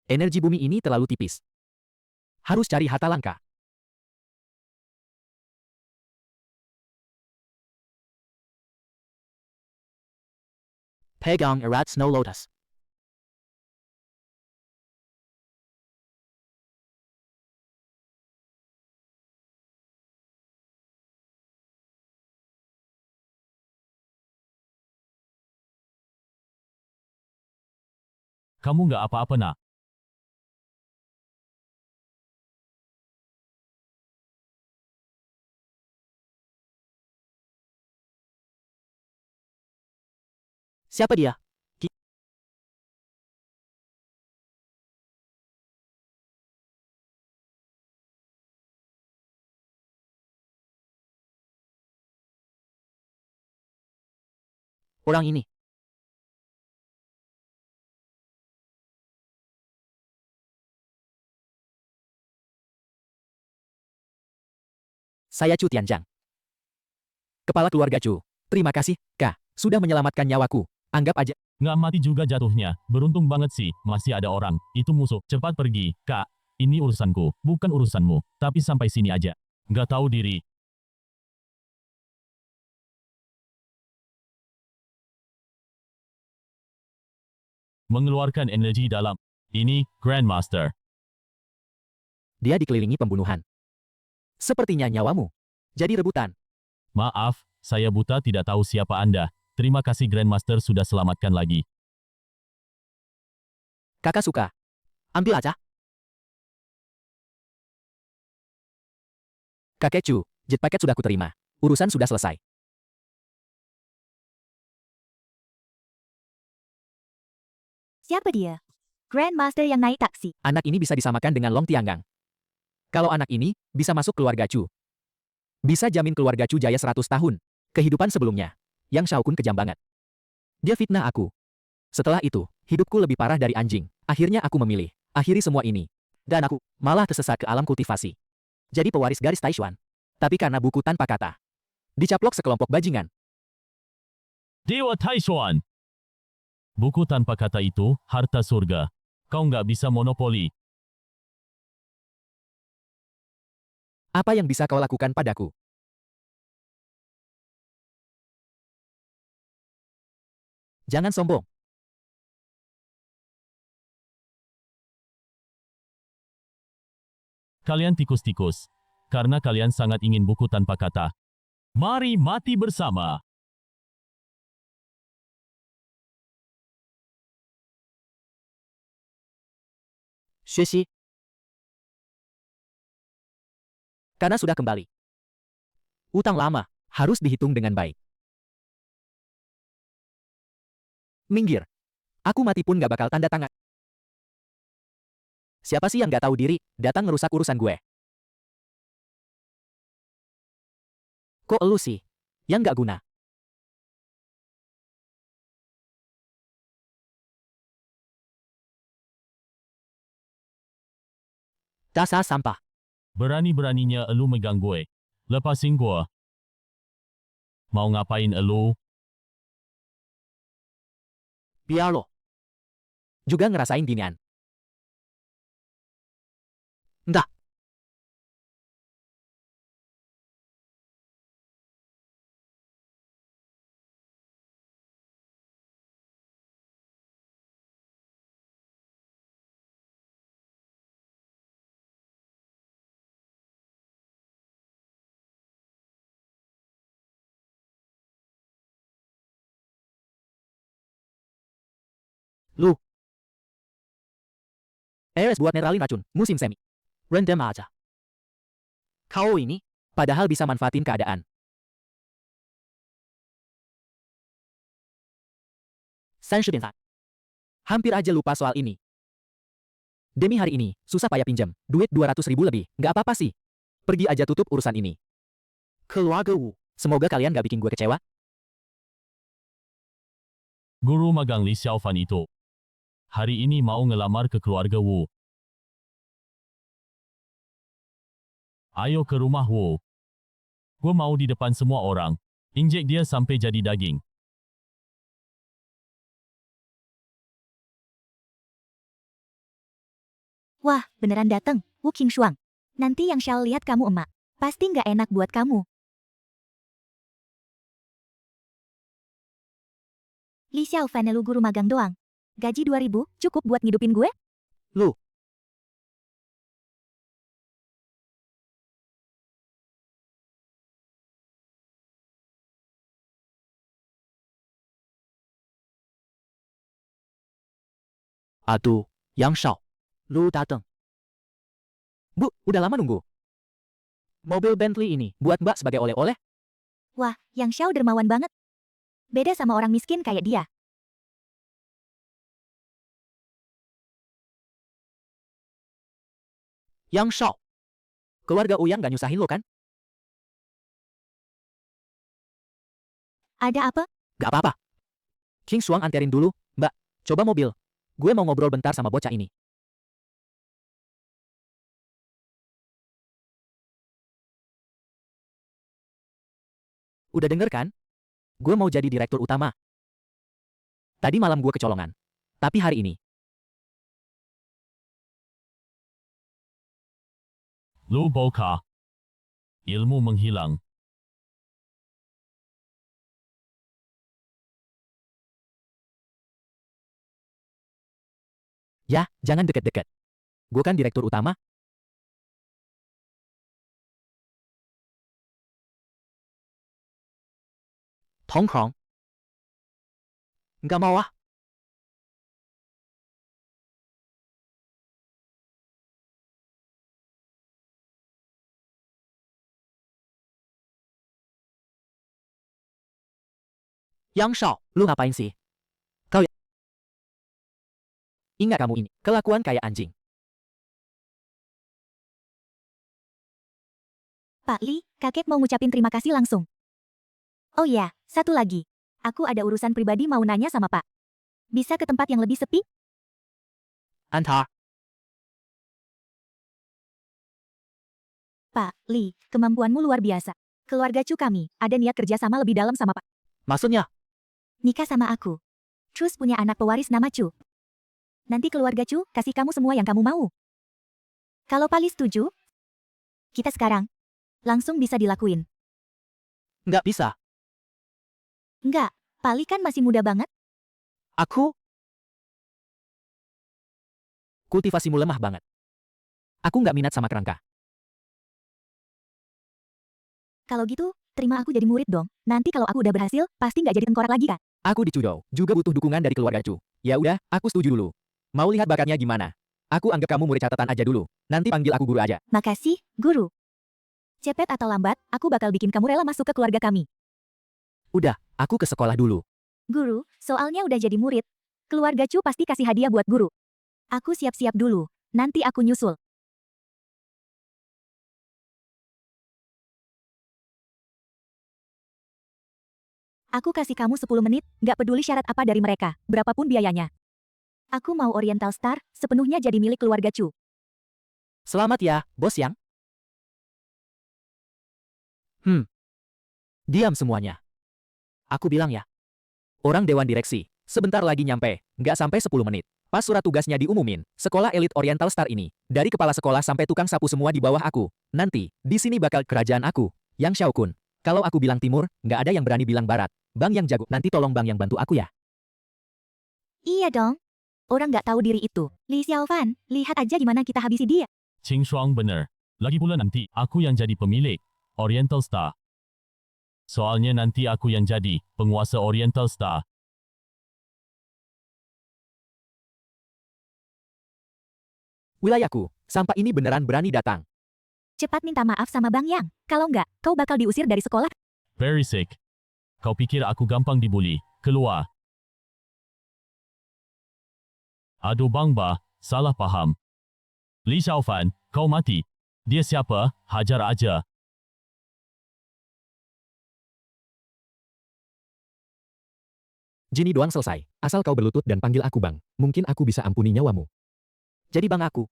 Energi bumi ini terlalu tipis. Harus cari harta langka. Pegang erat Snow Lotus. Kamu nggak apa-apa, nak. Siapa dia? Orang ini. Saya Chu Tianjiang. Kepala keluarga Chu. Terima kasih, Kak. Sudah menyelamatkan nyawaku. Anggap aja. Nggak mati juga jatuhnya. Beruntung banget sih, masih ada orang. Itu musuh. Cepat pergi, Kak. Ini urusanku, bukan urusanmu. Tapi sampai sini aja. Nggak tahu diri. Mengeluarkan energi dalam. Ini, Grandmaster. Dia dikelilingi pembunuhan. Sepertinya nyawamu. Jadi rebutan. Maaf, saya buta tidak tahu siapa Anda. Terima kasih Grandmaster sudah selamatkan lagi. Kakak suka. Ambil aja. Kakek Chu, jet paket sudah kuterima. Urusan sudah selesai. Siapa dia? Grandmaster yang naik taksi. Anak ini bisa disamakan dengan Long Tianggang. Kalau anak ini bisa masuk keluarga Chu, bisa jamin keluarga Chu jaya 100 tahun. Kehidupan sebelumnya, Yang Xiaokun kejam banget. Dia fitnah aku. Setelah itu, hidupku lebih parah dari anjing. Akhirnya aku memilih, akhiri semua ini. Dan aku malah tersesat ke alam kultivasi. Jadi pewaris garis Taishuan. Tapi karena buku tanpa kata, dicaplok sekelompok bajingan. Dewa Taishuan. Buku tanpa kata itu, harta surga. Kau nggak bisa monopoli. Apa yang bisa kau lakukan padaku? Jangan sombong. Kalian tikus-tikus. Karena kalian sangat ingin buku tanpa kata. Mari mati bersama. Shushi. Karena sudah kembali. Utang lama harus dihitung dengan baik. Minggir. Aku mati pun gak bakal tanda tangan. Siapa sih yang gak tahu diri, datang ngerusak urusan gue? Kok elu sih? Yang gak guna. Dasar sampah. Berani-beraninya elu megang gue. Lepasin gue. Mau ngapain elu? Biar lo juga ngerasain ginian. Entah. Lu. Eres buat netralin racun, musim semi. Random aja. Kau ini, padahal bisa manfaatin keadaan. Sanshibinsan. Hampir aja lupa soal ini. Demi hari ini, susah payah pinjam. Duit 200.000 lebih, nggak apa-apa sih. Pergi aja tutup urusan ini. Keluarga Wu. Semoga kalian gak bikin gue kecewa. Guru magang Li Xiaofan itu. Hari ini mau ngelamar ke keluarga Wu. Ayo ke rumah Wu. Gue mau di depan semua orang. Injek dia sampai jadi daging. Wah, beneran dateng, Wu Qingshuang. Nanti yang Xiao lihat kamu emak. Pasti nggak enak buat kamu. Li Xiaofan lu guru magang doang. Gaji 2.000, cukup buat ngidupin gue? Lu, aduh, Yang Shao. Lu dateng. Bu, udah lama nunggu. Mobil Bentley ini buat Mbak sebagai oleh-oleh. Wah, yang Xiao dermawan banget. Beda sama orang miskin kayak dia. Yang Shao. Keluarga Uyang gak nyusahin lo kan? Ada apa? Gak apa-apa. King Shuang anterin dulu, Mbak. Coba mobil. Gue mau ngobrol bentar sama bocah ini. Udah denger kan? Gue mau jadi direktur utama. Tadi malam gue kecolongan. Tapi hari ini, Lu Boka. Ilmu menghilang. ya, jangan deket-deket. Gue kan direktur utama. Tongkrong. Nggak mau ah. Yang Shao, lu ngapain sih? Kau ya? Ingat kamu ini, kelakuan kayak anjing. Pak Li, kakek mau ngucapin terima kasih langsung. Oh ya, satu lagi. Aku ada urusan pribadi mau nanya sama Pak. Bisa ke tempat yang lebih sepi? Antar. Pak Li, kemampuanmu luar biasa. Keluarga Chu kami ada niat kerja sama lebih dalam sama Pak. Maksudnya, Nikah sama aku. Terus punya anak pewaris nama Chu. Nanti keluarga Chu kasih kamu semua yang kamu mau. Kalau Pak Li setuju, kita sekarang langsung bisa dilakuin. nggak bisa. Enggak, Pak Li kan masih muda banget. Aku? Kultivasimu lemah banget. Aku nggak minat sama kerangka. Kalau gitu, terima aku jadi murid dong. Nanti kalau aku udah berhasil, pasti nggak jadi tengkorak lagi kan? Aku di Cudou, juga butuh dukungan dari keluarga Chu. Ya udah, aku setuju dulu. Mau lihat bakatnya gimana? Aku anggap kamu murid catatan aja dulu. Nanti panggil aku guru aja. Makasih, guru. Cepet atau lambat, aku bakal bikin kamu rela masuk ke keluarga kami. Udah, aku ke sekolah dulu. Guru, soalnya udah jadi murid. Keluarga Chu pasti kasih hadiah buat guru. Aku siap-siap dulu. Nanti aku nyusul. Aku kasih kamu 10 menit, nggak peduli syarat apa dari mereka, berapapun biayanya. Aku mau Oriental Star, sepenuhnya jadi milik keluarga Chu. Selamat ya, bos Yang. Diam semuanya. Aku bilang ya. Orang dewan direksi, sebentar lagi nyampe, nggak sampai 10 menit. Pas surat tugasnya diumumin, sekolah elit Oriental Star ini, dari kepala sekolah sampai tukang sapu semua di bawah aku. Nanti, di sini bakal kerajaan aku, Yang Xiao Kun. Kalau aku bilang timur, nggak ada yang berani bilang barat. Bang yang jago, nanti tolong bang yang bantu aku ya. Iya dong. Orang nggak tahu diri itu. Li Xiaofan, lihat aja gimana kita habisi dia. Qing Shuang bener. Lagi pula nanti aku yang jadi pemilik Oriental Star. Soalnya nanti aku yang jadi penguasa Oriental Star. Wilayahku, sampah ini beneran berani datang. Cepat minta maaf sama Bang Yang. Kalau nggak, kau bakal diusir dari sekolah. Very sick. Kau pikir aku gampang dibuli? Keluar. Aduh Bang Ba, salah paham. Li Xiaofan, kau mati. Dia siapa? Hajar aja. Jini doang selesai. Asal kau berlutut dan panggil aku bang. Mungkin aku bisa ampuni nyawamu. Jadi bang aku.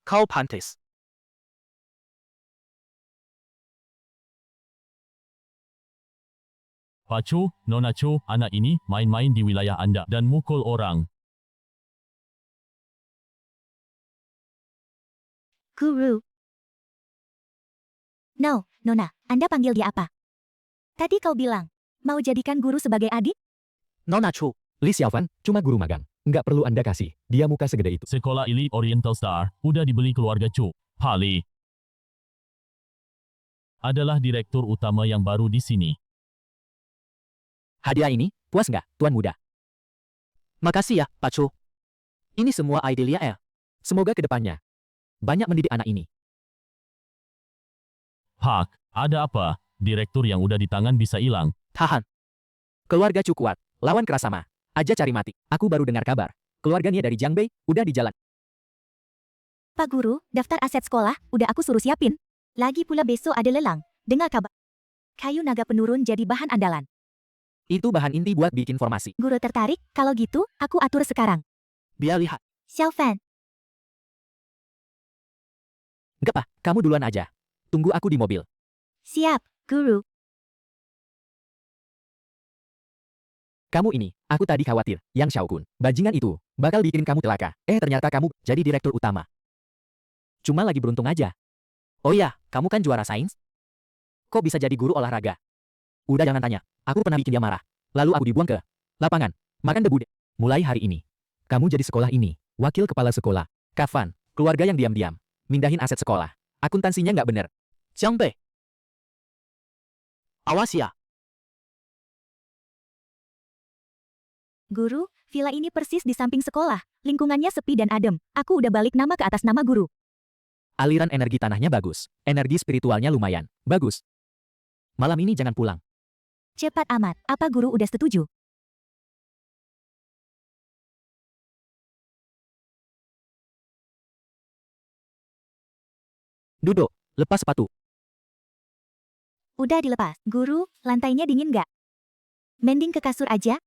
Kau pantes. Pak Chu, Nona Chu, anak ini main-main di wilayah Anda dan mukul orang. Guru. No, Nona, Anda panggil dia apa? Tadi kau bilang, mau jadikan guru sebagai adik? Nona Chu. Li Xiaofan, cuma guru magang. Nggak perlu Anda kasih. Dia muka segede itu. Sekolah Elite Oriental Star udah dibeli keluarga Chu. Pali adalah direktur utama yang baru di sini. Hadiah ini, puas nggak, Tuan Muda? Makasih ya, Pak Chu. Ini semua ide Lia El. Semoga ke depannya banyak mendidik anak ini. Hak, ada apa? Direktur yang udah di tangan bisa hilang. Tahan. Keluarga Chu kuat, lawan keras sama. Aja cari mati. Aku baru dengar kabar. Keluarganya dari Jiangbei, udah di jalan. Pak Guru, daftar aset sekolah, udah aku suruh siapin. Lagi pula besok ada lelang. Dengar kabar. Kayu naga penurun jadi bahan andalan. Itu bahan inti buat bikin formasi. Guru tertarik? Kalau gitu, aku atur sekarang. Biar lihat. Xiaofan, Nggak Pak, kamu duluan aja. Tunggu aku di mobil. siap, Guru. Kamu ini, aku tadi khawatir, Yang Xiaokun, bajingan itu, bakal bikin kamu celaka. Ternyata kamu jadi direktur utama. Cuma lagi beruntung aja. Oh iya, kamu kan juara sains? Kok bisa jadi guru olahraga? Udah jangan tanya, aku pernah bikin dia marah. Lalu aku dibuang ke lapangan, makan debu deh. Mulai hari ini, kamu jadi sekolah ini, wakil kepala sekolah. Kafan, keluarga yang diam-diam, mindahin aset sekolah. Akuntansinya nggak bener. Jiangbei. Awas ya. Guru, villa ini persis di samping sekolah. Lingkungannya sepi dan adem. Aku udah balik nama ke atas nama guru. Aliran energi tanahnya bagus. Energi spiritualnya lumayan. Bagus. Malam ini jangan pulang. Cepat amat, apa guru udah setuju? Duduk, lepas sepatu. Udah dilepas. Guru, lantainya dingin nggak? Mending ke kasur aja.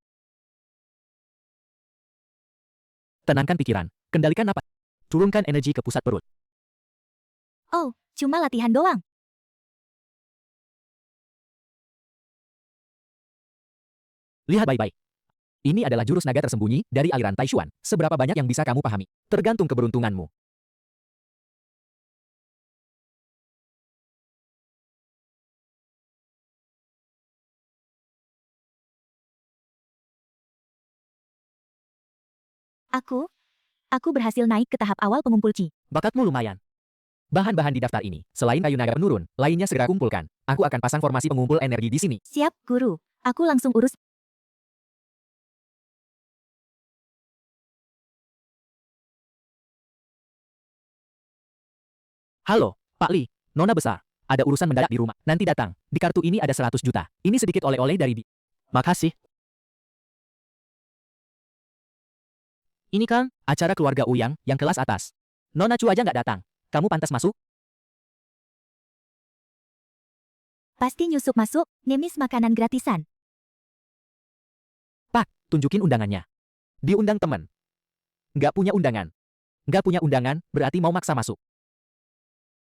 Tenangkan pikiran. Kendalikan napas. Turunkan energi ke pusat perut. Oh, cuma latihan doang. Lihat baik-baik. Ini adalah jurus naga tersembunyi dari aliran Taishuan. Seberapa banyak yang bisa kamu pahami? Tergantung keberuntunganmu. Aku berhasil naik ke tahap awal pengumpul Qi. Bakatmu lumayan. Bahan-bahan di daftar ini, selain kayu naga penurun, lainnya segera kumpulkan. Aku akan pasang formasi pengumpul energi di sini. Siap, guru. Aku langsung urus. Halo, Pak Li. Nona besar. Ada urusan mendadak di rumah. Nanti datang. Di kartu ini ada 100 juta. Ini sedikit oleh-oleh dari di. Makasih. Ini kan acara keluarga Uyang yang kelas atas. Nona Chu aja nggak datang. Kamu pantas masuk? Pasti nyusup masuk, ngemis makanan gratisan. Pak, tunjukin undangannya. Diundang temen. Nggak punya undangan. Nggak punya undangan, berarti mau maksa masuk.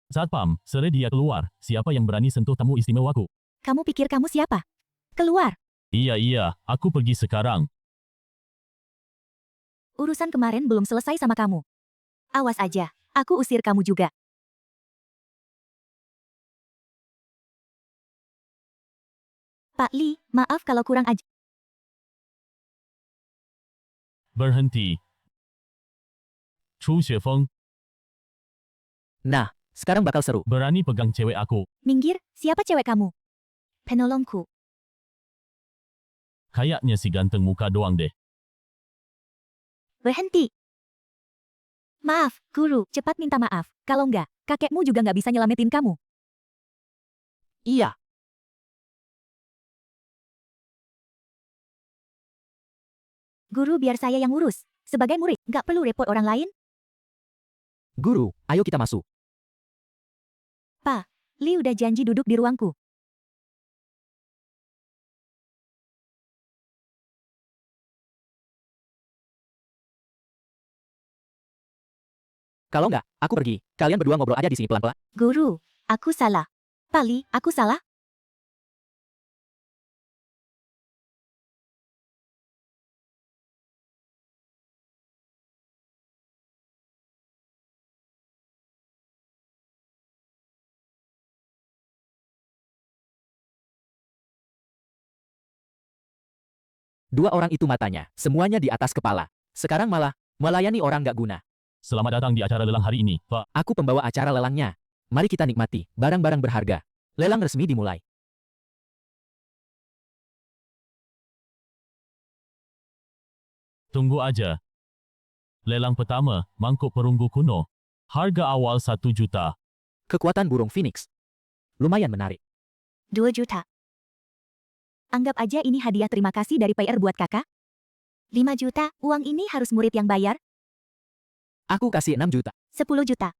Satpam, sere dia keluar. Siapa yang berani sentuh tamu istimewaku? Kamu pikir kamu siapa? Keluar. Iya, aku pergi sekarang. Urusan kemarin belum selesai sama kamu. Awas aja, aku usir kamu juga. Pak Li, maaf kalau kurang aja. Berhenti. Chu Xuefeng, Nah, sekarang bakal seru. berani pegang cewek aku. Minggir, siapa cewek kamu? Penolongku. Kayaknya si ganteng muka doang deh. Berhenti. Maaf, guru, cepat minta maaf. Kalau enggak, kakekmu juga nggak bisa nyelamatin kamu. Iya. Guru biar saya yang ngurus. Sebagai murid, nggak perlu repot orang lain. Guru, ayo kita masuk. Li udah janji duduk di ruangku. Kalau nggak, aku pergi. Kalian berdua ngobrol aja di sini pelan-pelan. Guru, aku salah. Pak Li, aku salah? Dua orang itu matanya, semuanya di atas kepala. Sekarang malah melayani orang gak guna. Selamat datang di acara lelang hari ini, Pak. Aku pembawa acara lelangnya. Mari kita nikmati barang-barang berharga. Lelang resmi dimulai. Tunggu aja. Lelang pertama, mangkuk perunggu kuno. Harga awal 1 juta. Kekuatan burung Phoenix. Lumayan menarik. 2 juta. Anggap aja ini hadiah terima kasih dari PR buat kakak. 5 juta, uang ini harus murid yang bayar. Aku kasih 6 juta. 10 juta.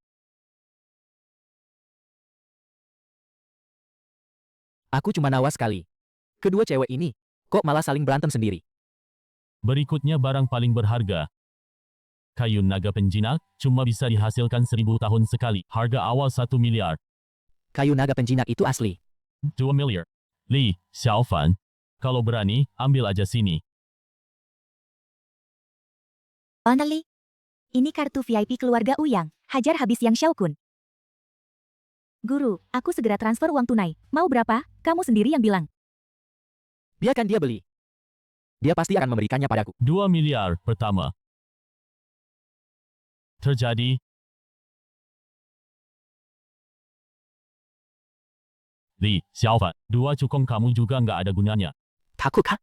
Aku cuma nawas sekali. Kedua cewek ini, kok malah saling berantem sendiri. Berikutnya barang paling berharga. Kayu naga penjinak, cuma bisa dihasilkan 1000 tahun sekali. Harga awal 1 miliar. Kayu naga penjinak itu asli. 2 miliar. Li, Xiaofan. Kalau berani, ambil aja sini. Only. Ini kartu VIP keluarga Uyang. Hajar habis Yang Xiaokun. Guru, aku segera transfer uang tunai. Mau berapa? Kamu sendiri yang bilang. Biarkan dia beli. Dia pasti akan memberikannya padaku. 2 miliar pertama. Terjadi. Li, Xiaofan. 2 cukong kamu juga nggak ada gunanya. Takut kah?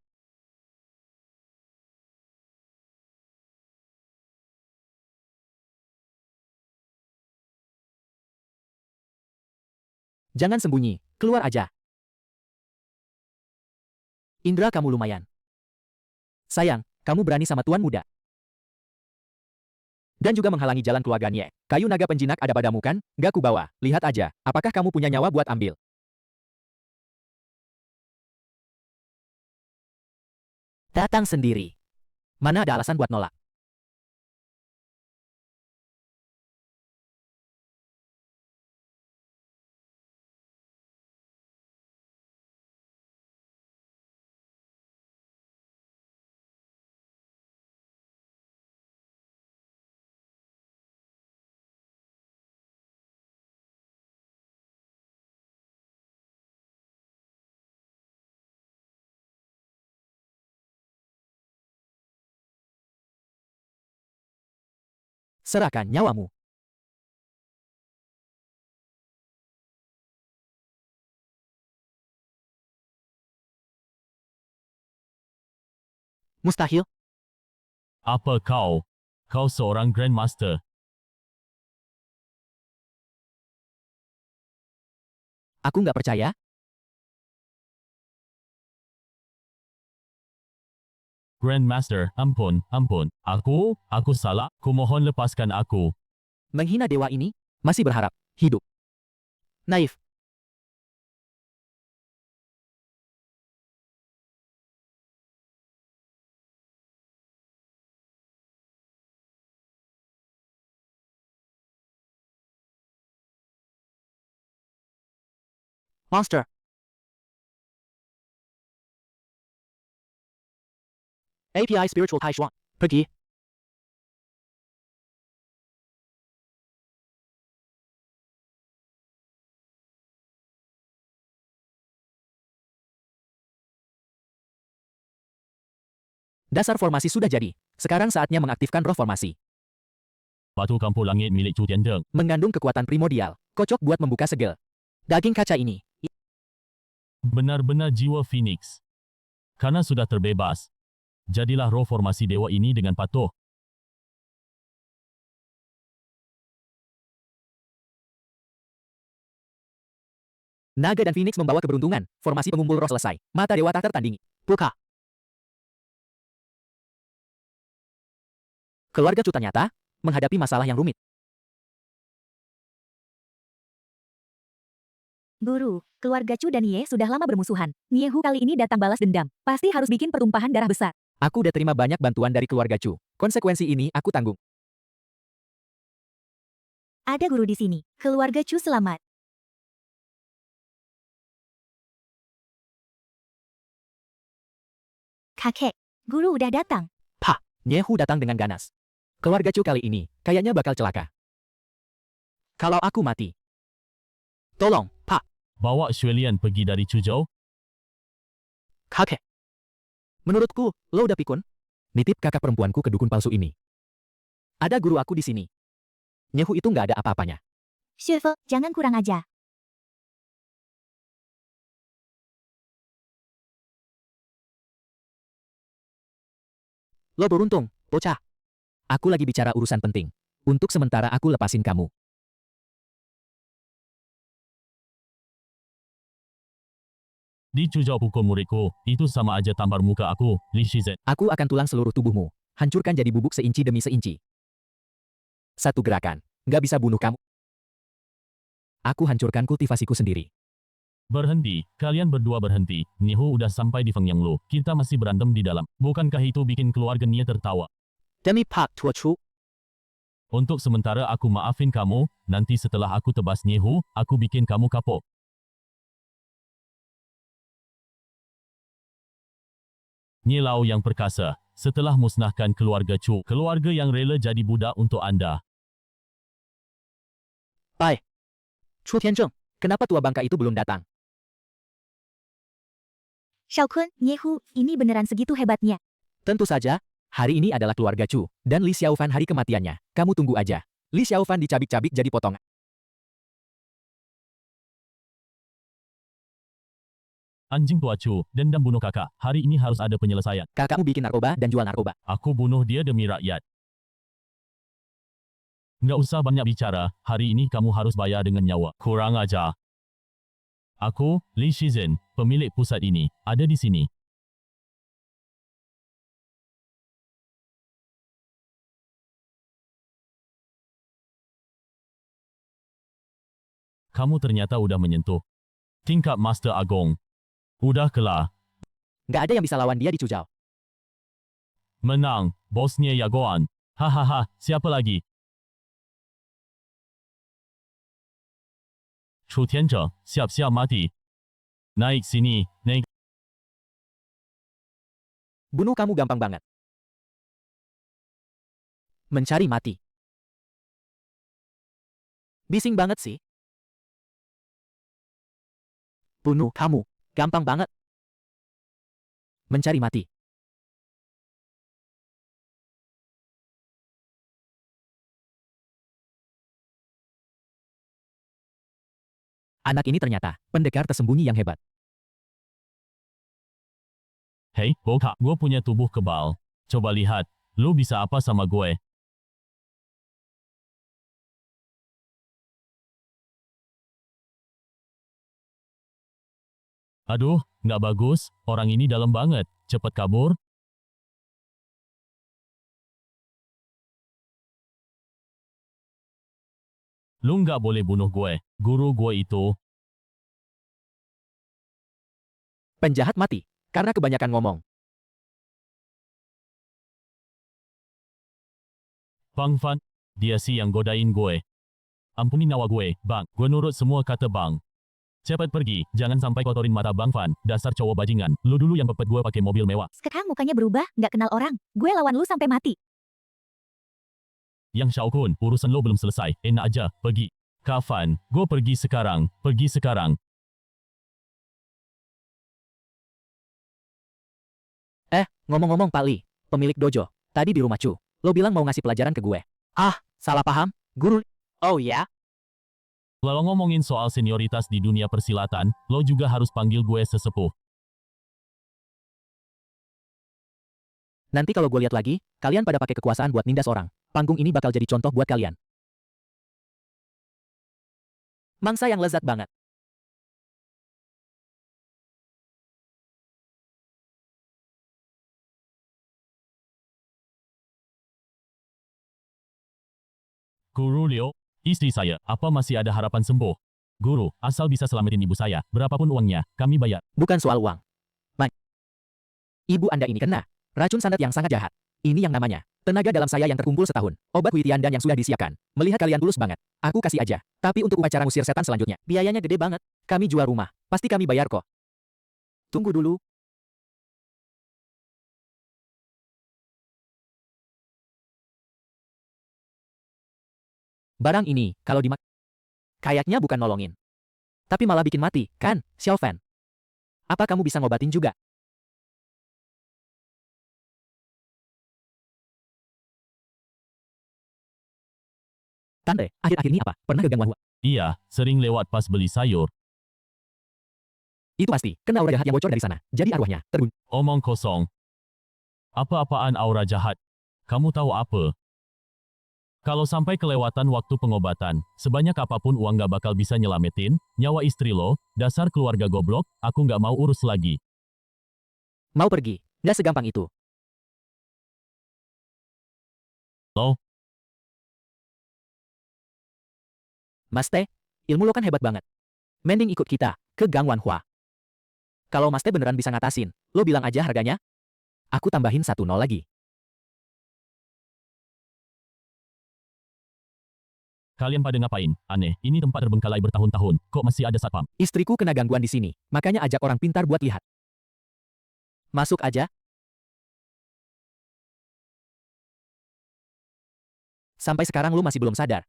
Jangan sembunyi, keluar aja. Indra kamu lumayan. Sayang, kamu berani sama tuan muda. Dan juga menghalangi jalan keluarga Nie. Kayu naga penjinak ada padamu kan? Gak kubawa. Lihat aja, apakah kamu punya nyawa buat ambil? Datang sendiri. Mana ada alasan buat nolak? Serahkan nyawamu. Mustahil. Apa kau? Kau seorang Grandmaster. Aku nggak percaya. Grandmaster, ampun, ampun. Aku salah. Kumohon lepaskan aku. Menghina dewa ini, masih berharap hidup. Naif. Monster. API Spiritual Taishuan. Pergi. Dasar formasi sudah jadi. Sekarang saatnya mengaktifkan roh formasi. Batu Kampu Langit milik Chu Tiandeng. Mengandung kekuatan primordial. Kocok buat membuka segel. Daging kaca ini. Benar-benar jiwa Phoenix. Karena sudah terbebas. Jadilah roh formasi dewa ini dengan patuh. Naga dan Phoenix membawa keberuntungan. Formasi pengumpul roh selesai. Mata dewa tak tertandingi. Puka. Keluarga Chu ternyata menghadapi masalah yang rumit. Guru, keluarga Chu dan Ye sudah lama bermusuhan. Niehu kali ini datang balas dendam. Pasti harus bikin pertumpahan darah besar. Aku udah terima banyak bantuan dari keluarga Chu. Konsekuensi ini aku tanggung. Ada guru di sini. Keluarga Chu selamat. Kakek, guru udah datang. Niehu datang dengan ganas. Keluarga Chu kali ini kayaknya bakal celaka. Kalau aku mati. Tolong, Pak. Bawa Xuelian pergi dari Chuzhou. Kakek. Menurutku, lo udah pikun. Nitip kakak perempuanku ke dukun palsu ini. Ada guru aku di sini. Nyehu itu nggak ada apa-apanya. Xue, jangan kurang aja. Lo beruntung, bocah. Aku lagi bicara urusan penting. Untuk sementara aku lepasin kamu. Di Cuzhou pukul muridku, itu sama aja tampar muka aku, Li Shizen. Aku akan tulang seluruh tubuhmu. Hancurkan jadi bubuk seinci demi seinci. Satu gerakan. Nggak bisa bunuh kamu. Aku hancurkan kultivasiku sendiri. Berhenti, kalian berdua berhenti. Nihu udah sampai di Fengyanglu. Kita masih berantem di dalam. Bukankah itu bikin keluarga Nia tertawa? Demi Pak Tua Chu, Untuk sementara aku maafin kamu, nanti setelah aku tebas Nihu, aku bikin kamu kapok. Nyilau yang perkasa, setelah musnahkan keluarga Chu, keluarga yang rela jadi budak untuk Anda. Chu Tianzheng, kenapa tua bangka itu belum datang? Xiaokun, Nyehu, ini beneran segitu hebatnya. Tentu saja, hari ini adalah keluarga Chu, dan Li Xiaofan hari kematiannya. Kamu tunggu aja. Li Xiaofan dicabik-cabik jadi potongan. Anjing tua Chu, dendam bunuh kakak. Hari ini harus ada penyelesaian. Kakakmu bikin narkoba dan jual narkoba. Aku bunuh dia demi rakyat. Nggak usah banyak bicara, hari ini kamu harus bayar dengan nyawa. Kurang ajar. Aku, Li Shizen, pemilik pusat ini, ada di sini. Kamu ternyata udah menyentuh tingkat Master Agong. Udah kelar. Nggak ada yang bisa lawan dia di Cuzhou. Menang, bosnya Yagoan. Hahaha, siapa lagi? Chu Tianzheng, siap-siap mati. Naik sini, naik. Bunuh kamu gampang banget. Mencari mati. Bising banget sih. Bunuh kamu. Gampang banget. Mencari mati. Anak ini ternyata pendekar tersembunyi yang hebat. Hei, Boka, gue punya tubuh kebal. Coba lihat, lu bisa apa sama gue? Aduh, nggak bagus, orang ini dalam banget. Cepet kabur. Lu nggak boleh bunuh gue. Guru gue itu. Penjahat mati. Karena kebanyakan ngomong. Bang Fan, dia sih yang godain gue. Ampuni nyawa gue, Bang. Gue nurut semua kata Bang. Cepat pergi, jangan sampai kotorin mata Bang Fan. Dasar cowok bajingan. Lu dulu yang pepet gue pakai mobil mewah. Sekarang mukanya berubah, nggak kenal orang. Gue lawan lu sampai mati. Yang Xiaokun, urusan lo belum selesai. Enak aja, pergi. Kak Fan, gue pergi sekarang. Pergi sekarang. Ngomong-ngomong Pak Li, pemilik dojo, tadi di rumah Chu, lo bilang mau ngasih pelajaran ke gue. Ah, salah paham, guru. Oh ya? Kalau ngomongin soal senioritas di dunia persilatan, lo juga harus panggil gue sesepuh. Nanti kalau gue lihat lagi, kalian pada pakai kekuasaan buat nindas orang. Panggung ini bakal jadi contoh buat kalian. Mangsa yang lezat banget. Guru Liu, istri saya, apa masih ada harapan sembuh? Guru, asal bisa selamatin ibu saya, berapapun uangnya, kami bayar. Bukan soal uang. Ibu Anda ini kena racun santet yang sangat jahat. Ini yang namanya tenaga dalam saya yang terkumpul setahun. Obat Huitian dan yang sudah disiapkan. Melihat kalian tulus banget. Aku kasih aja. Tapi untuk upacara ngusir setan selanjutnya, biayanya gede banget. Kami jual rumah. Pasti kami bayar kok. Tunggu dulu. Barang ini, kalau dimak... Kayaknya bukan nolongin. Tapi malah bikin mati, kan, Xiaofan? Apa kamu bisa ngobatin juga? Tante, akhir-akhir ini apa? Pernah ke Gang Wanhua? Iya, sering lewat pas beli sayur. Itu pasti, kena aura jahat yang bocor dari sana. Jadi arwahnya terbunuh. Omong kosong. Apa-apaan aura jahat? Kamu tahu apa? Kalau sampai kelewatan waktu pengobatan, sebanyak apapun uang gak bakal bisa nyelamatin nyawa istri lo, dasar keluarga goblok, aku gak mau urus lagi. Mau pergi? Nggak segampang itu. Lo, Mas Teh, ilmu lo kan hebat banget. Mending ikut kita ke Gang Wanhua. Kalau Mas Teh beneran bisa ngatasin, lo bilang aja harganya. Aku tambahin 1-0 lagi. kalian pada ngapain? Aneh, ini tempat terbengkalai bertahun-tahun, kok masih ada satpam? Istriku kena gangguan di sini, makanya ajak orang pintar buat lihat. Masuk aja. Sampai sekarang lu masih belum sadar.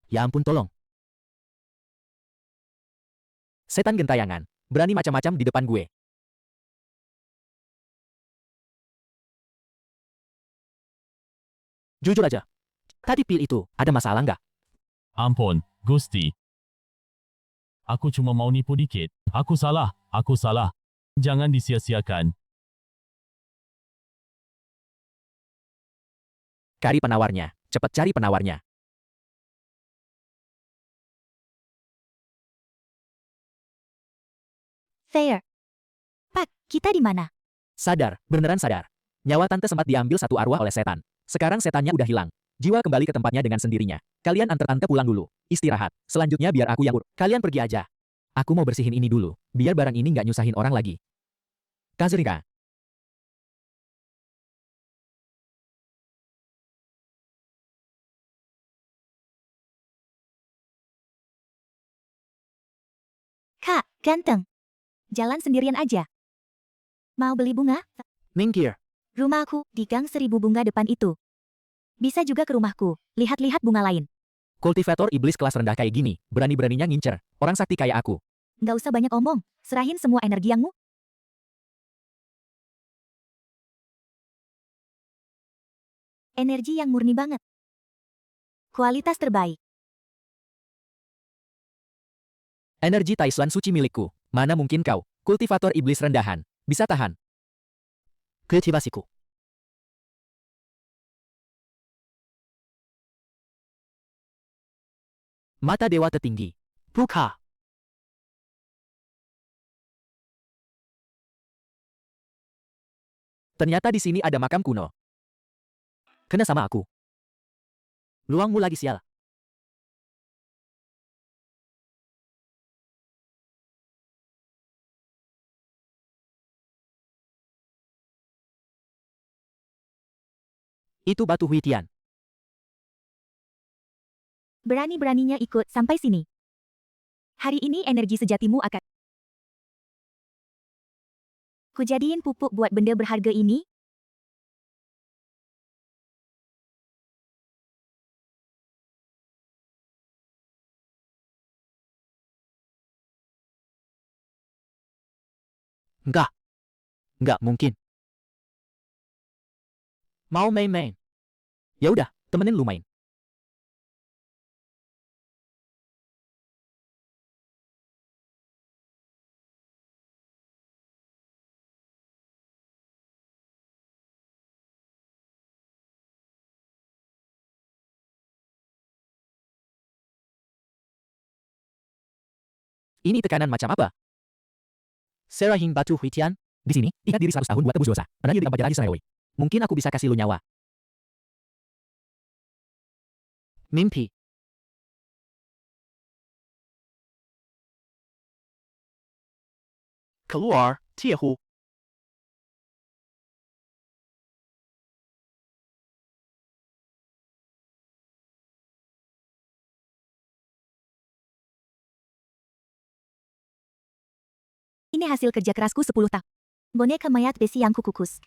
Ya ampun tolong. Setan gentayangan, berani macam-macam di depan gue. Jujur aja. Tadi pil itu, ada masalah nggak? Ampun, Gusti. Aku cuma mau nipu dikit. Aku salah, aku salah. Jangan disia-siakan. Cari penawarnya, cepat cari penawarnya. Fair. Pak, kita di mana? Sadar, beneran sadar. Nyawa tante sempat diambil satu arwah oleh setan. Sekarang setannya udah hilang. Jiwa kembali ke tempatnya dengan sendirinya. Kalian antar tante pulang dulu. Istirahat. Selanjutnya biar aku yang urus. Kalian pergi aja. Aku mau bersihin ini dulu. Biar barang ini nggak nyusahin orang lagi. Kazurika. Kak, ganteng. Jalan sendirian aja. Mau beli bunga? Minggir. Rumahku di Gang 1000 Bunga depan itu. Bisa juga ke rumahku, lihat-lihat bunga lain. Kultivator iblis kelas rendah kayak gini, berani-beraninya ngincer. Orang sakti kayak aku. Nggak usah banyak omong, serahin semua energi yangmu. Energi yang murni banget. Kualitas terbaik. Energi Taislan suci milikku. Mana mungkin kau, kultivator iblis rendahan, bisa tahan? Kultivasiku. Mata dewa tertinggi. Buka. Ternyata di sini ada makam kuno. Kena sama aku. Luangmu lagi sial. Itu batu Huitian. Berani-beraninya ikut sampai sini. Hari ini energi sejatimu akan kujadiin pupuk buat benda berharga ini. Enggak. Enggak mungkin. Mau main-main. Ya udah, temenin lu main. Ini tekanan macam apa? Serahin batu Huitian. Di sini, ingat diri 100 tahun buat tebus dosa. Pernah di 4 raja Sarewi. Mungkin aku bisa kasih lu nyawa. Mimpi. Keluar, Tiehu. Ini hasil kerja kerasku 10 tahun. Boneka mayat besi yang kukukus.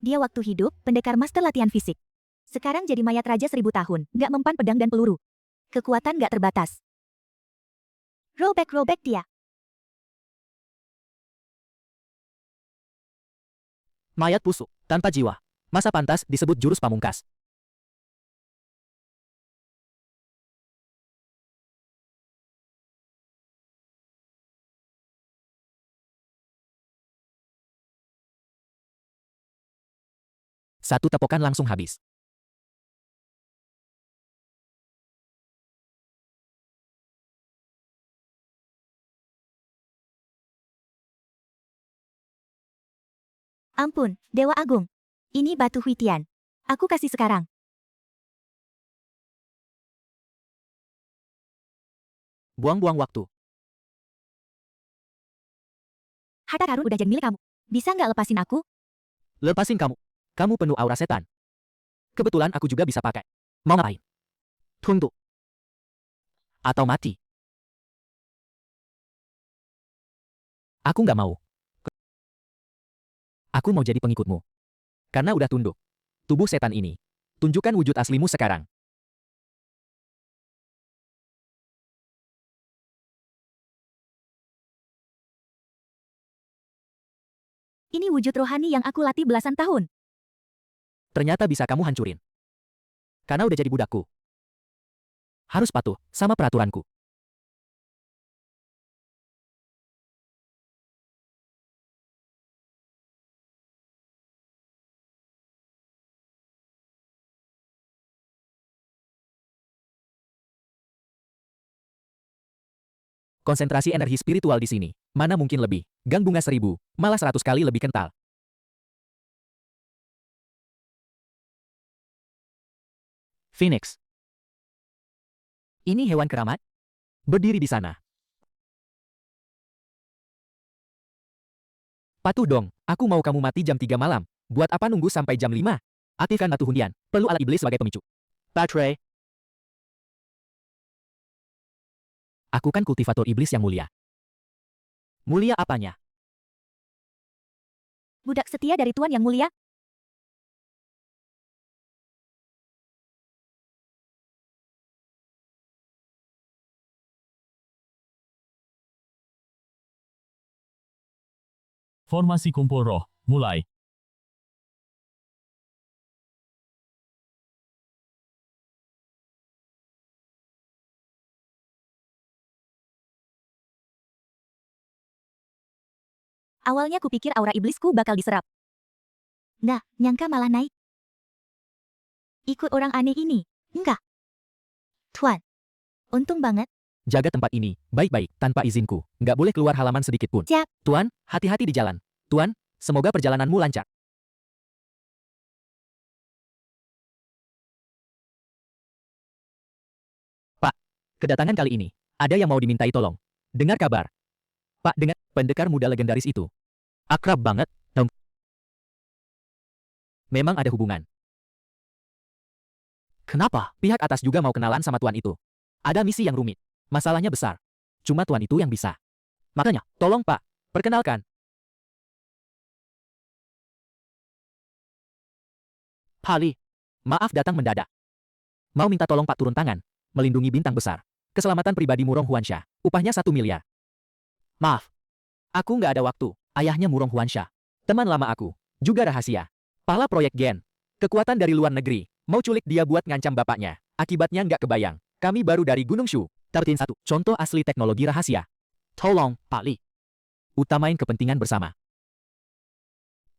Dia waktu hidup, pendekar master latihan fisik. Sekarang jadi mayat raja 1000 tahun, nggak mempan pedang dan peluru. Kekuatan nggak terbatas. Rollback dia. Mayat busuk, tanpa jiwa. Masa pantas disebut jurus pamungkas. Satu tepokan langsung habis. Ampun, Dewa Agung. Ini batu Huitian. Aku kasih sekarang. Buang-buang waktu. Harta karun udah jadi milik kamu. Bisa nggak lepasin aku? Lepasin kamu. Kamu penuh aura setan. Kebetulan aku juga bisa pakai. Mau ngapain? Tunggu. Atau mati. Aku nggak mau. Aku mau jadi pengikutmu. Karena udah tunduk. Tubuh setan ini. Tunjukkan wujud aslimu sekarang. Ini wujud rohani yang aku latih belasan tahun. Ternyata bisa kamu hancurin. Karena udah jadi budakku. Harus patuh sama peraturanku. Konsentrasi energi spiritual di sini. Mana mungkin lebih. Gang bunga 1000, malah 100 kali lebih kental. Phoenix. Ini hewan keramat? Berdiri di sana. Patuh dong, aku mau kamu mati jam 3 malam. Buat apa nunggu sampai jam 5? Aktifkan batu hundian. Perlu alat iblis sebagai pemicu. Baterai. Aku kan kultivator iblis yang mulia. Mulia apanya? Budak setia dari Tuan Yang Mulia. Formasi kumpul roh, mulai. Awalnya kupikir aura iblisku bakal diserap. Nggak, nyangka malah naik. Ikut orang aneh ini. Enggak. Tuan. Untung banget. Jaga tempat ini, baik-baik, tanpa izinku. Nggak boleh keluar halaman sedikit pun. Siap. Tuan, hati-hati di jalan. Tuan, semoga perjalananmu lancar. Pak, kedatangan kali ini, ada yang mau dimintai tolong. Dengar kabar. Pak, dengan pendekar muda legendaris itu. Akrab banget, dong. Memang ada hubungan. Kenapa? Pihak atas juga mau kenalan sama tuan itu. Ada misi yang rumit. Masalahnya besar. Cuma tuan itu yang bisa. Makanya, tolong Pak, perkenalkan. Pali, maaf datang mendadak. Mau minta tolong Pak turun tangan, melindungi bintang besar. Keselamatan pribadi Murong Huansha, upahnya 1 miliar. Maaf, aku nggak ada waktu. Ayahnya Murong Huansha, teman lama aku, juga rahasia. Pala proyek Gen, kekuatan dari luar negeri, mau culik dia buat ngancam bapaknya. Akibatnya nggak kebayang. Kami baru dari Gunung Shu, Tartin 1, contoh asli teknologi rahasia. Tolong, Pak Li. Utamain kepentingan bersama.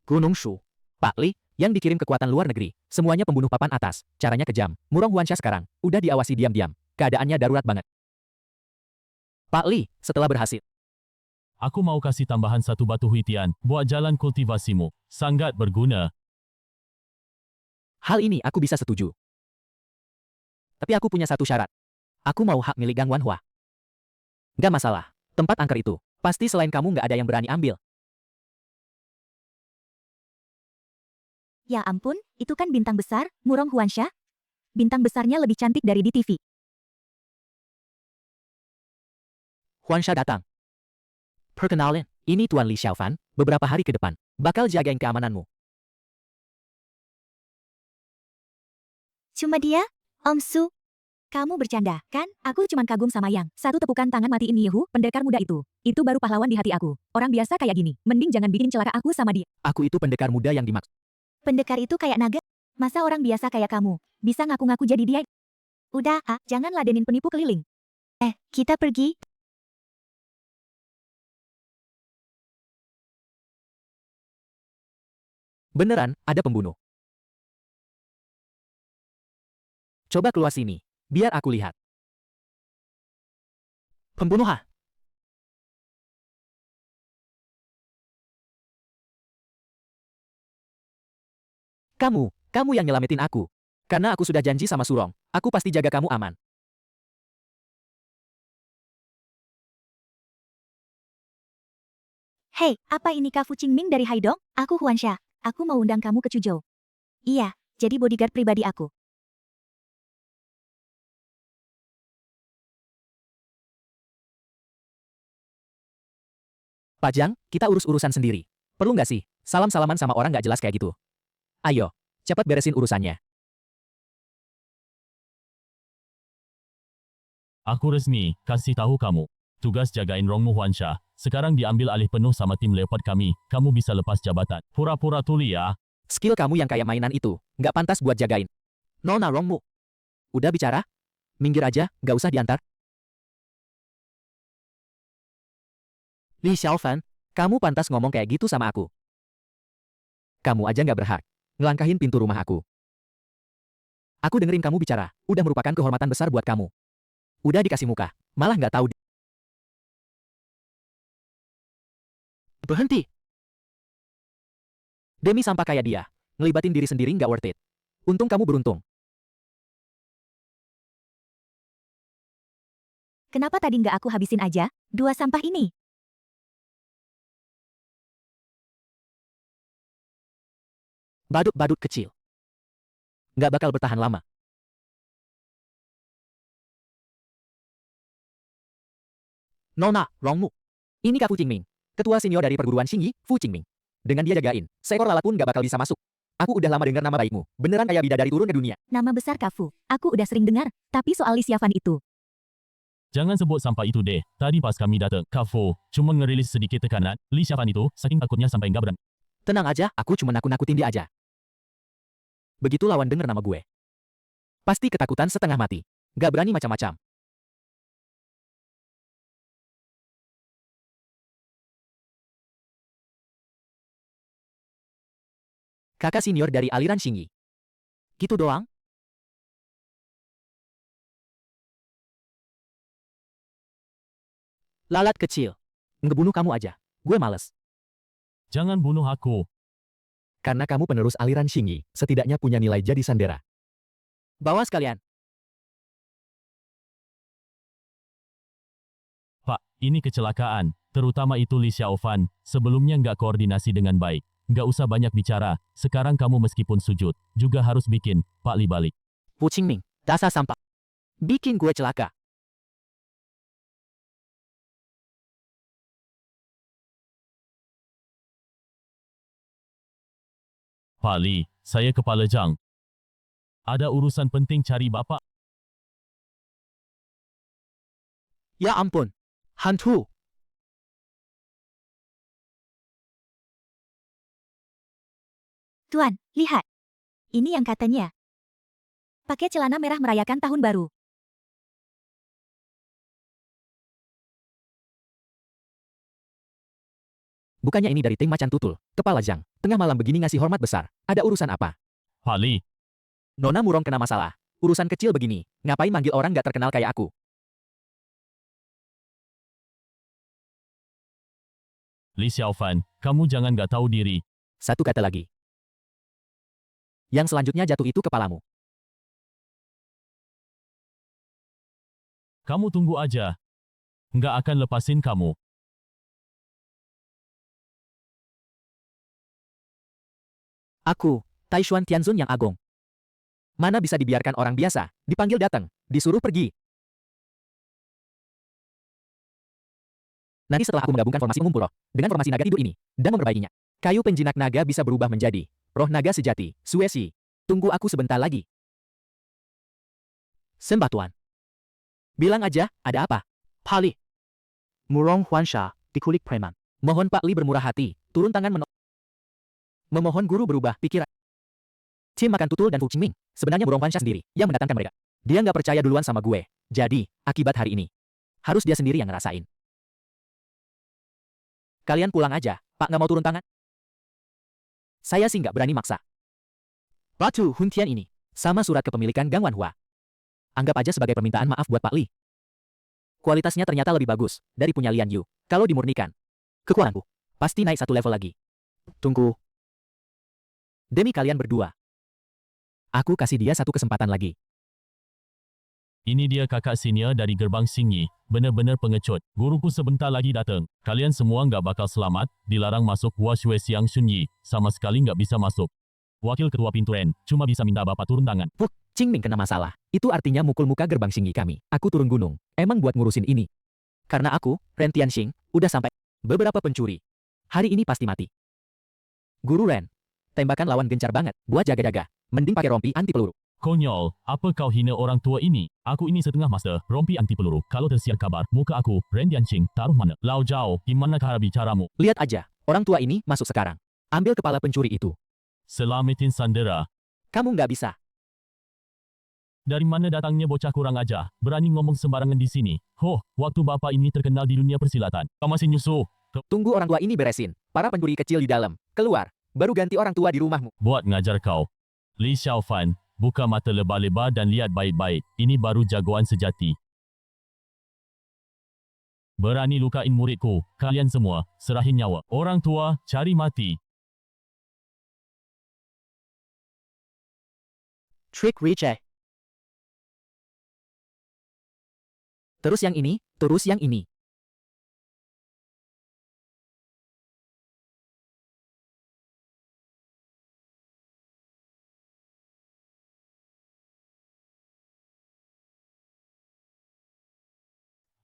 Gunung Shu. Pak Li, yang dikirim kekuatan luar negeri, semuanya pembunuh papan atas, caranya kejam. Murong Huansha sekarang, udah diawasi diam-diam. Keadaannya darurat banget. Pak Li, setelah berhasil. Aku mau kasih tambahan 1 batu Huitian, buat jalan kultivasimu. Sangat berguna. Hal ini aku bisa setuju. Tapi aku punya satu syarat. Aku mau hak milik Gang Wanhua. Gak masalah. Tempat angker itu, pasti selain kamu nggak ada yang berani ambil. Ya ampun, itu kan bintang besar, Murong Huansha. Bintang besarnya lebih cantik dari di TV. Huansha datang. Perkenalin, ini Tuan Li Xiaofan, beberapa hari ke depan. Bakal jagain keamananmu. Cuma dia? Om Su. Kamu bercanda, kan? Aku cuman kagum sama Yang. Satu tepukan tangan matiin Yehu, pendekar muda itu. Itu baru pahlawan di hati aku. Orang biasa kayak gini, mending jangan bikin celaka aku sama dia. Aku itu pendekar muda yang dimaksud. Pendekar itu kayak naga. Masa orang biasa kayak kamu, bisa ngaku-ngaku jadi dia? Udah, jangan ladenin penipu keliling. Kita pergi. Beneran, ada pembunuh. Coba keluar sini. Biar aku lihat. Pembunuhan. Kamu yang nyelamatin aku. Karena aku sudah janji sama Surong, aku pasti jaga kamu aman. Hei, apa ini Kak Fu Qingming dari Haidong? Aku Huansha. Aku mau undang kamu ke Chuzhou. Iya, jadi bodyguard pribadi aku. Pak Jiang, kita urus urusan sendiri. Perlu nggak sih? Salam-salaman sama orang nggak jelas kayak gitu. Ayo, cepat beresin urusannya. Aku resmi, kasih tahu kamu. Tugas jagain Rongmu Huansha, sekarang diambil alih penuh sama tim Leopard kami. Kamu bisa lepas jabatan. Pura-pura tuli ya. Skill kamu yang kayak mainan itu, nggak pantas buat jagain. Nona Rongmu. Udah bicara? Minggir aja, nggak usah diantar. Li Xiaofan, kamu pantas ngomong kayak gitu sama aku. Kamu aja nggak berhak ngelangkahin pintu rumah aku. Aku dengerin kamu bicara, udah merupakan kehormatan besar buat kamu. Udah dikasih muka, malah nggak tahu. Berhenti. Demi sampah kayak dia, ngelibatin diri sendiri nggak worth it. Untung kamu beruntung. Kenapa tadi nggak aku habisin aja? 2 sampah ini. Badut-badut kecil. Nggak bakal bertahan lama. Nona, Rongmu. Ini Kak Fu Qingming, ketua senior dari perguruan Xingyi, Fu Qingming. Dengan dia jagain, seekor lalat pun nggak bakal bisa masuk. Aku udah lama dengar nama baikmu, beneran kayak bidadari turun ke dunia. Nama besar Kak Fu. Aku udah sering dengar. Tapi soal Li Xiaofan itu. Jangan sebut sampah itu deh. Tadi pas kami datang, Kak Fu cuma ngerilis sedikit tekanan. Li Xiaofan itu, saking takutnya sampai nggak berani. Tenang aja, aku cuma nakut-nakutin dia aja. Begitu lawan denger nama gue, pasti ketakutan setengah mati. Nggak berani macam-macam. Kakak senior dari aliran Xingyi. Gitu doang? Lalat kecil. Ngebunuh kamu aja. Gue males. Jangan bunuh aku. Karena kamu penerus aliran Xingyi, setidaknya punya nilai jadi sandera. Bawa sekalian. Pak, ini kecelakaan. Terutama itu Li Xiaofan. Sebelumnya nggak koordinasi dengan baik. Nggak usah banyak bicara. Sekarang kamu meskipun sujud, juga harus bikin Pak Li balik. Fu Qingming, dasar sampah. Bikin gue celaka. Pak Li, saya kepala Jang. Ada urusan penting cari Bapak. Ya ampun. Hantu. Tuan, lihat. Ini yang katanya. Pakai celana merah merayakan tahun baru. Bukannya ini dari tim Macan Tutul, Kepala Jang. Tengah malam begini ngasih hormat besar. Ada urusan apa? Pak Li, Nona Murong kena masalah. Urusan kecil begini, ngapain manggil orang gak terkenal kayak aku? Li Xiaofan, kamu jangan nggak tahu diri. Satu kata lagi. Yang selanjutnya jatuh itu kepalamu. Kamu tunggu aja. Nggak akan lepasin kamu. Aku, Taishuan Tianzun yang agung. Mana bisa dibiarkan orang biasa, dipanggil datang, disuruh pergi. Nanti setelah aku menggabungkan formasi ngumpul roh, dengan formasi naga tidur ini, dan memperbaikinya, kayu penjinak naga bisa berubah menjadi roh naga sejati, Suesi. Tunggu aku sebentar lagi. Sembah Tuan. Bilang aja, ada apa? Pak Li. Murong Huansha, dikulik preman. Mohon Pak Li bermurah hati, turun tangan memohon guru berubah pikiran. Tim Makan Tutul dan Fu Qingming, sebenarnya Murong Huansha sendiri yang mendatangkan mereka. Dia nggak percaya duluan sama gue. Jadi, akibat hari ini, harus dia sendiri yang ngerasain. Kalian pulang aja, Pak nggak mau turun tangan? Saya sih nggak berani maksa. Batu Huntian ini, sama surat kepemilikan Gang Wanhua. Anggap aja sebagai permintaan maaf buat Pak Li. Kualitasnya ternyata lebih bagus dari punya Lian Yu. Kalau dimurnikan, kekuatanku pasti naik satu level lagi. Tunggu. Demi kalian berdua, aku kasih dia satu kesempatan lagi. Ini dia kakak senior dari gerbang Xingyi. Benar-benar pengecut. Guruku sebentar lagi datang. Kalian semua nggak bakal selamat. Dilarang masuk Hua Shui Xiang Shunyi. Sama sekali nggak bisa masuk. Wakil ketua pintu Ren. Cuma bisa minta bapak turun tangan. Puk, Qingming kena masalah. Itu artinya mukul muka gerbang Xingyi kami. Aku turun gunung. Emang buat ngurusin ini. Karena aku, Ren Tianxing, udah sampai. Beberapa pencuri. Hari ini pasti mati. Guru Ren. Tembakan lawan gencar banget. Buat jaga-jaga. Mending pakai rompi anti peluru. Konyol, apa kau hina orang tua ini? Aku ini setengah master, rompi anti peluru. Kalau tersiar kabar, muka aku, Ren Dianqing, taruh mana? Lau Zhao, gimana cara bicaramu? Lihat aja. Orang tua ini masuk sekarang. Ambil kepala pencuri itu. Selamatin Sandera. Kamu nggak bisa. Dari mana datangnya bocah kurang ajar? Berani ngomong sembarangan di sini. Hoh, waktu bapak ini terkenal di dunia persilatan. Kau masih nyusuh? Tunggu orang tua ini beresin. Para pencuri kecil di dalam. Keluar. Baru ganti orang tua di rumahmu. Buat ngajar kau. Li Xiaofan, buka mata lebar-lebar dan lihat baik-baik. Ini baru jagoan sejati. Berani lukain muridku. Kalian semua, serahin nyawa. Orang tua, cari mati. Trick receh. Terus yang ini, terus yang ini.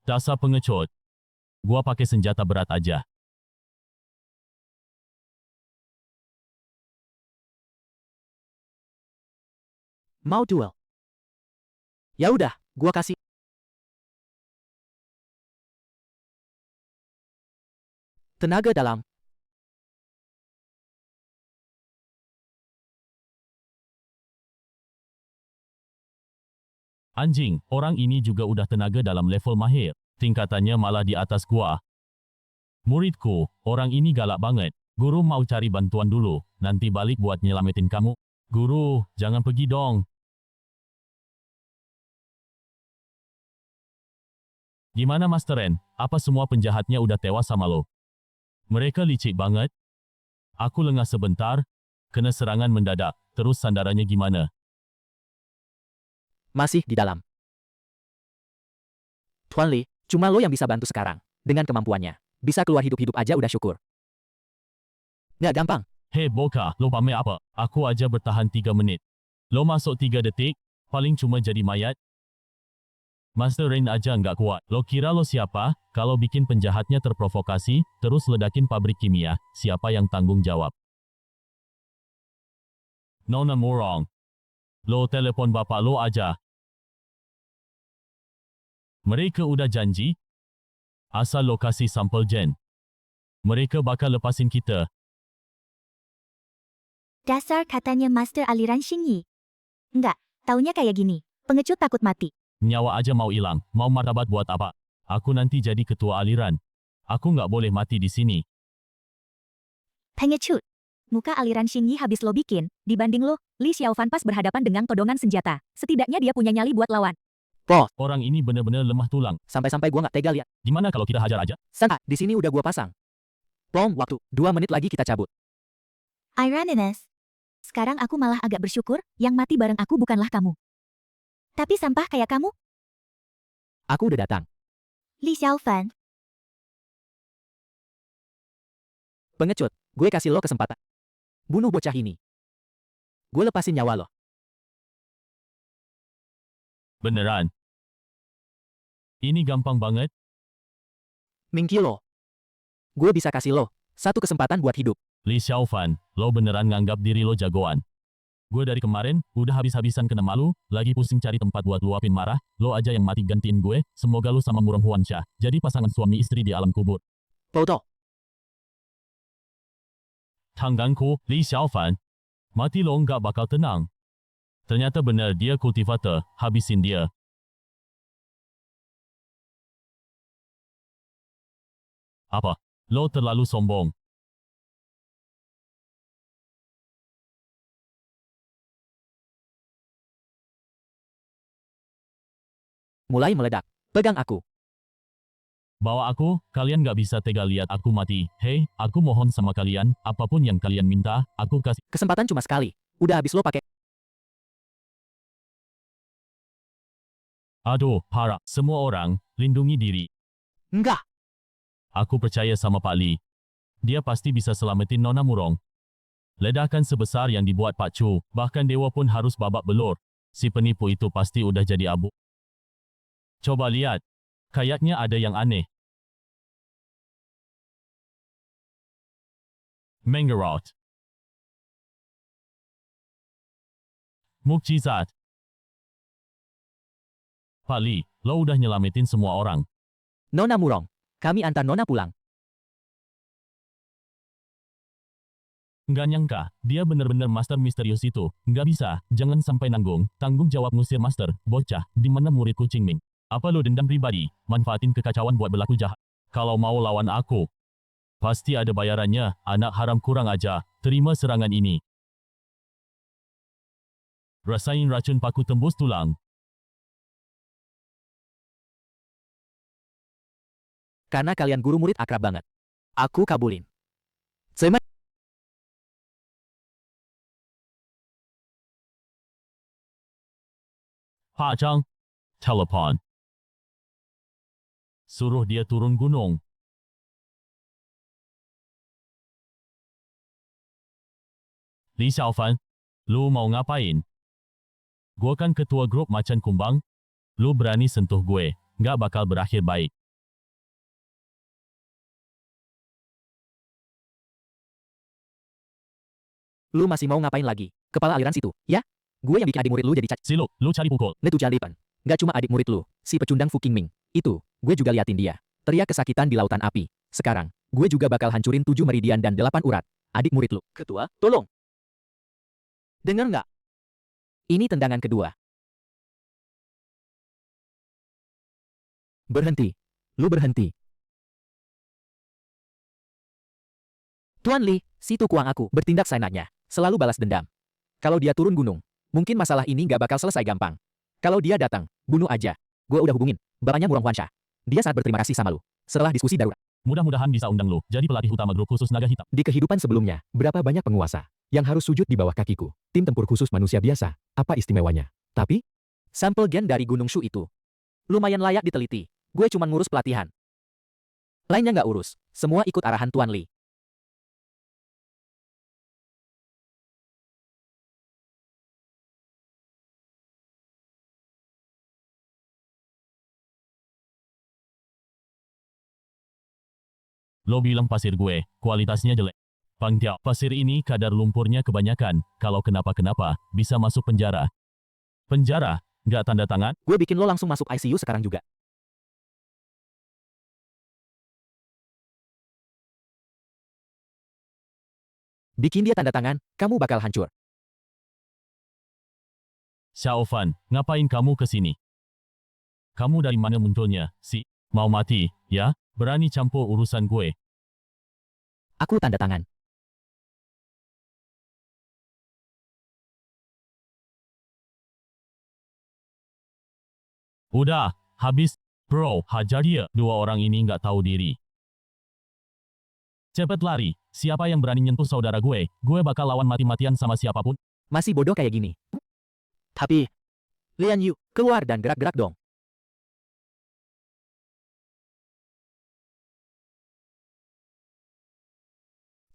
Dasar pengecut. Gua pakai senjata berat aja. Mau duel? Ya udah, gua kasih. Tenaga dalam. Anjing, orang ini juga udah tenaga dalam level mahir. Tingkatannya malah di atas gua. Muridku, orang ini galak banget. Guru mau cari bantuan dulu, nanti balik buat nyelamatin kamu. Guru, jangan pergi dong. Gimana Master Ren? Apa semua penjahatnya udah tewas sama lo? Mereka licik banget. Aku lengah sebentar, kena serangan mendadak. Terus sandarannya gimana? Masih di dalam. Tuan Li, cuma lo yang bisa bantu sekarang. Dengan kemampuannya. Bisa keluar hidup-hidup aja udah syukur. Nggak gampang. Hei Boka, lo pamer apa? Aku aja bertahan 3 menit. Lo masuk 3 detik, paling cuma jadi mayat. Master Rain aja nggak kuat. Lo kira lo siapa? Kalau bikin penjahatnya terprovokasi, terus ledakin pabrik kimia, siapa yang tanggung jawab? Nona Murong. Lo telepon bapak lo aja. Mereka udah janji. Asal lokasi sampel gen. Mereka bakal lepasin kita. Dasar katanya Master aliran Xingyi. Enggak, taunya kayak gini. Pengecut takut mati. Nyawa aja mau hilang. Mau martabat buat apa? Aku nanti jadi ketua aliran. Aku nggak boleh mati di sini. Pengecut. Muka aliran Xingyi habis lo bikin. Dibanding lo, Li Xiaofan pas berhadapan dengan todongan senjata. Setidaknya dia punya nyali buat lawan. Orang ini benar-benar lemah tulang. Sampai-sampai gua nggak tega lihat. Gimana kalau kita hajar aja? Sangka, di sini udah gua pasang. Bom, waktu. 2 menit lagi kita cabut. Ironiness. Sekarang aku malah agak bersyukur, yang mati bareng aku bukanlah kamu. Tapi sampah kayak kamu, Aku udah datang. Li Xiaofan. Pengecut, gue kasih lo kesempatan. Bunuh bocah ini. Gue lepasin nyawa lo. Beneran. Ini gampang banget. Mingki lo. Gue bisa kasih lo satu kesempatan buat hidup. Li Xiaofan, lo beneran nganggap diri lo jagoan. Gue dari kemarin, udah habis-habisan kena malu, lagi pusing cari tempat buat luapin marah, lo aja yang mati gantiin gue, semoga lo sama Murong Huansha, jadi pasangan suami istri di alam kubur. Bodoh. Tanggangku, Li Xiaofan. Mati lo nggak bakal tenang. Ternyata benar dia kultivator, habisin dia. Apa? Lo terlalu sombong. mulai meledak. Pegang aku. Bawa aku, kalian gak bisa tega lihat aku mati. Hei, aku mohon sama kalian, apapun yang kalian minta, aku kasih. Kesempatan cuma sekali. Udah habis lo pakai. Aduh, harap semua orang, lindungi diri. Enggak. Aku percaya sama Pak Lee. Dia pasti bisa selamatin Nona Murong. Ledakan sebesar yang dibuat Pak Chu, bahkan dewa pun harus babak belur. Si penipu itu pasti udah jadi abu. Coba lihat. Kayaknya ada yang aneh. Mengerot. Mukjizat. Pak Lee, lo udah nyelamatin semua orang. Nona Murong. Kami antar Nona pulang. Nggak nyangka, dia bener-bener master misterius itu. Nggak bisa, jangan sampai nanggung. Tanggung jawab ngusir master, bocah, di mana murid kucing Ming. Apa lo dendam pribadi, manfaatin kekacauan buat berlaku jahat? Kalau mau lawan aku, pasti ada bayarannya, anak haram kurang aja. Terima serangan ini. Rasain racun paku tembus tulang. Karena kalian guru murid akrab banget. Aku kabulin. Sema. Pak Chang, telepon. Suruh dia turun gunung. Li Xiaofan, lu mau ngapain? Gue kan ketua grup macan kumbang. Lu berani sentuh gue, nggak bakal berakhir baik. Lu masih mau ngapain lagi? Kepala aliran situ, ya? Gue yang bikin adik murid lu jadi cacat. Siluk, lu cari pukul. Netu Jalipan. Gak cuma adik murid lu, si pecundang Fu Qingming. Itu, gue juga liatin dia. Teriak kesakitan di lautan api. Sekarang, gue juga bakal hancurin 7 meridian dan 8 urat. Adik murid lu. Ketua, tolong. Dengar nggak? Ini tendangan kedua. Berhenti. Lu berhenti. Tuan Li, si tukuang aku bertindak seenaknya. Selalu balas dendam. Kalau dia turun gunung, mungkin masalah ini nggak bakal selesai gampang. Kalau dia datang, bunuh aja. Gue udah hubungin bapaknya Murong Huansha. Dia sangat berterima kasih sama lu. Setelah diskusi darurat. Mudah-mudahan bisa undang lu jadi pelatih utama grup khusus naga hitam. Di kehidupan sebelumnya, berapa banyak penguasa yang harus sujud di bawah kakiku? Tim tempur khusus manusia biasa, apa istimewanya? Tapi, sampel gen dari Gunung Shu itu lumayan layak diteliti. Gue cuma ngurus pelatihan. Lainnya nggak urus. Semua ikut arahan Tuan Li. Lo bilang pasir gue, kualitasnya jelek. Bang Tiao, pasir ini kadar lumpurnya kebanyakan. Kalau kenapa-kenapa, bisa masuk penjara. Penjara? Nggak tanda tangan? Gue bikin lo langsung masuk ICU sekarang juga. Bikin dia tanda tangan, kamu bakal hancur. Xiaofan, ngapain kamu ke sini? Kamu dari mana munculnya, si? Mau mati, ya? Berani campur urusan gue. Aku tanda tangan. Udah, habis. Bro, hajar dia. Dua orang ini nggak tahu diri. Cepet lari. Siapa yang berani nyentuh saudara gue bakal lawan mati-matian sama siapapun. Masih bodoh kayak gini. Tapi, Lian Yu, keluar dan gerak-gerak dong.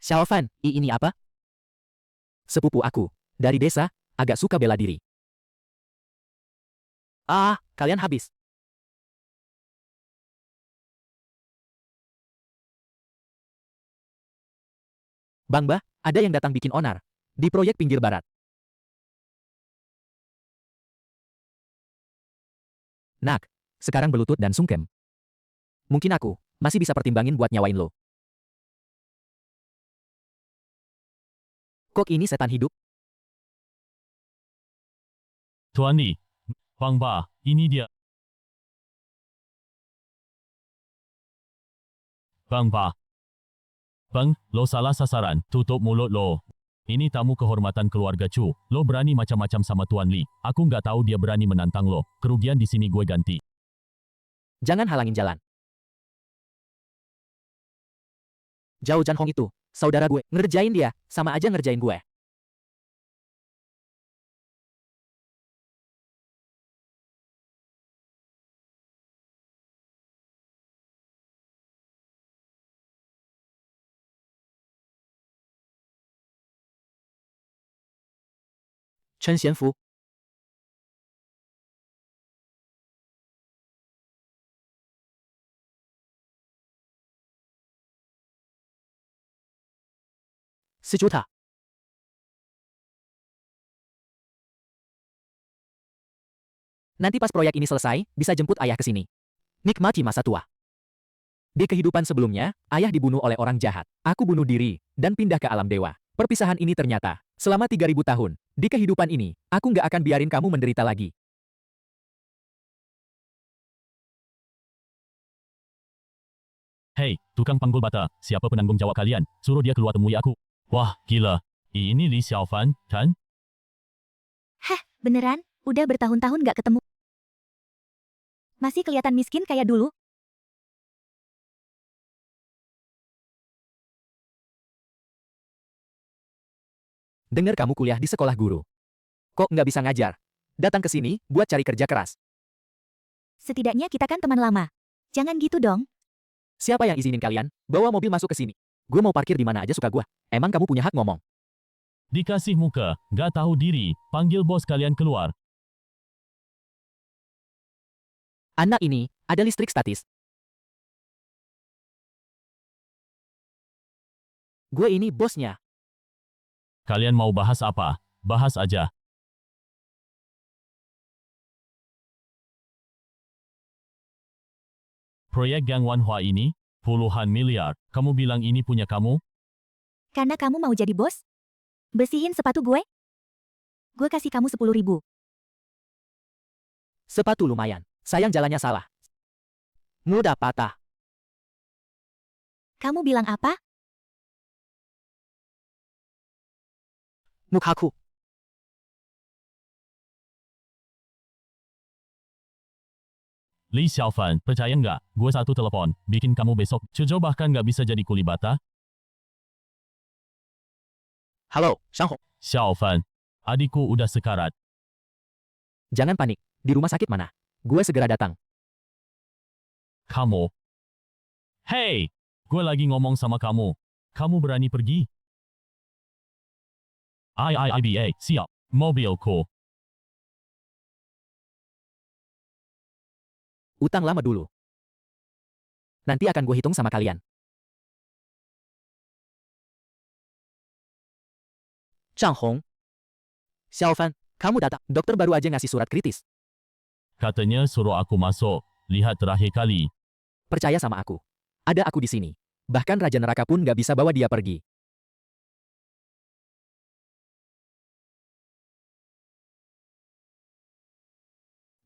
Xiaofan, ini apa? Sepupu aku, dari desa, agak suka bela diri. Ah, kalian habis. Bang Bah, ada yang datang bikin onar. Di proyek pinggir barat. Nak, sekarang berlutut dan sungkem. Mungkin aku masih bisa pertimbangin buat nyawain lo. Kok ini setan hidup? Tuan Li, Bang Ba, ini dia. Bang Ba. Bang, lo salah sasaran. Tutup mulut lo. Ini tamu kehormatan keluarga Chu. Lo berani macam-macam sama Tuan Li. Aku nggak tahu dia berani menantang lo. Kerugian di sini gue ganti. Jangan halangin jalan. Zhao Janhong itu, saudara gue, ngerjain dia, sama aja ngerjain gue. Chen Xianfu. Sejuta. Nanti pas proyek ini selesai, bisa jemput ayah ke sini. Nikmati masa tua. Di kehidupan sebelumnya, ayah dibunuh oleh orang jahat. Aku bunuh diri, dan pindah ke alam dewa. Perpisahan ini ternyata, selama 3000 tahun, di kehidupan ini, aku nggak akan biarin kamu menderita lagi. Hei, tukang panggul bata, siapa penanggung jawab kalian? Suruh dia keluar temui aku. Wah, gila. Ini Li Xiaofan, kan? Beneran? Udah bertahun-tahun gak ketemu. Masih kelihatan miskin kayak dulu? Dengar kamu kuliah di sekolah guru. Kok nggak bisa ngajar? Datang ke sini, buat cari kerja keras. Setidaknya kita kan teman lama. Jangan gitu dong. Siapa yang izinin kalian? Bawa mobil masuk ke sini. Gue mau parkir di mana aja suka gue. Emang kamu punya hak ngomong? Dikasih muka, gak tahu diri, panggil bos kalian keluar. Anak ini, ada listrik statis. Gue ini bosnya. Kalian mau bahas apa? Bahas aja. Proyek Gang Wanhua ini, puluhan miliar. Kamu bilang ini punya kamu? Karena kamu mau jadi bos? Bersihin sepatu gue? Gue kasih kamu 10.000. Sepatu lumayan. Sayang jalannya salah. Mudah patah. Kamu bilang apa? Mukaku. Li Xiaofan, percaya nggak? Gue satu telepon, bikin kamu besok, Cujo bahkan nggak bisa jadi kuli bata. Halo, Shang Hong. Xiaofan, adikku udah sekarat. Jangan panik. Di rumah sakit mana? Gue segera datang. Kamu. Hei, gue lagi ngomong sama kamu. Kamu berani pergi? IIIBA, siap. Mobilku. Utang lama dulu. Nanti akan gue hitung sama kalian. Zhang Hong. Xiaofan, kamu datang. Dokter baru aja ngasih surat kritis. Katanya suruh aku masuk. Lihat terakhir kali. Percaya sama aku. Ada aku di sini. Bahkan Raja Neraka pun gak bisa bawa dia pergi.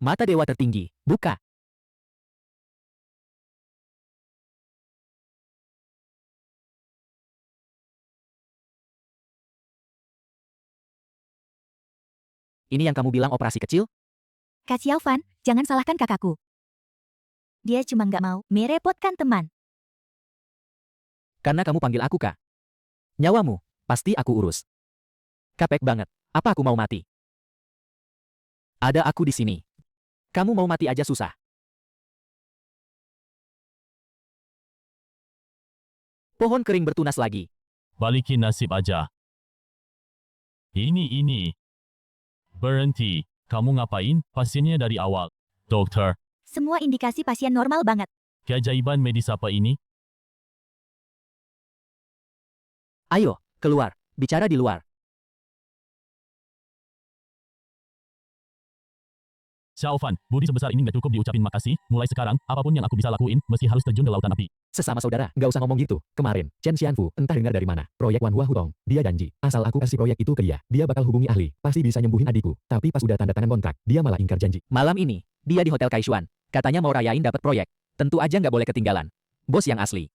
Mata dewa tertinggi, buka. Ini yang kamu bilang operasi kecil? Kak Xiaofan, jangan salahkan kakakku. Dia cuma nggak mau merepotkan teman. Karena kamu panggil aku, Kak. Nyawamu, pasti aku urus. Kapek banget. Apa aku mau mati? Ada aku di sini. Kamu mau mati aja susah. Pohon kering bertunas lagi. Balikin nasib aja. Ini. Berhenti. Kamu ngapain? Pasiennya dari awal. Dokter, Semua indikasi pasien normal banget. keajaiban medis apa ini? Ayo, keluar. Bicara di luar. Xiaofan, budi sebesar ini nggak cukup diucapin makasih. Mulai sekarang, apapun yang aku bisa lakuin, mesti harus terjun ke lautan api. Sesama saudara, gak usah ngomong gitu. Kemarin, Chen Xianfu, entah dengar dari mana. Proyek Wanhua Hudong. Dia janji, asal aku kasih proyek itu ke dia bakal hubungi ahli. Pasti bisa nyembuhin adikku. Tapi pas udah tanda tangan kontrak, dia malah ingkar janji. Malam ini, dia di Hotel Kaishuan. Katanya mau rayain dapat proyek. Tentu aja nggak boleh ketinggalan. Bos yang asli.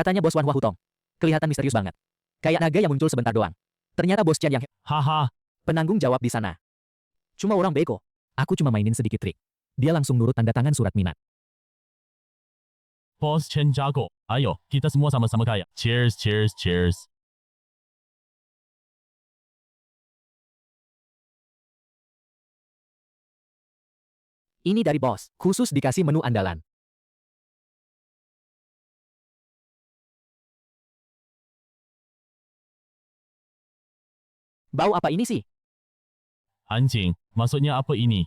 Katanya bos Wanhua Hudong. Kelihatan misterius banget. Kayak naga yang muncul sebentar doang. Ternyata bos Chen yang Haha, penanggung jawab di sana. Cuma orang beko. Aku cuma mainin sedikit trik. Dia langsung nurut tanda tangan surat minat. Bos Chen jago. Ayo, kita semua sama-sama kaya. Cheers, cheers, cheers. Ini dari bos, khusus dikasih menu andalan. Bau apa ini sih? Anjing, maksudnya apa ini?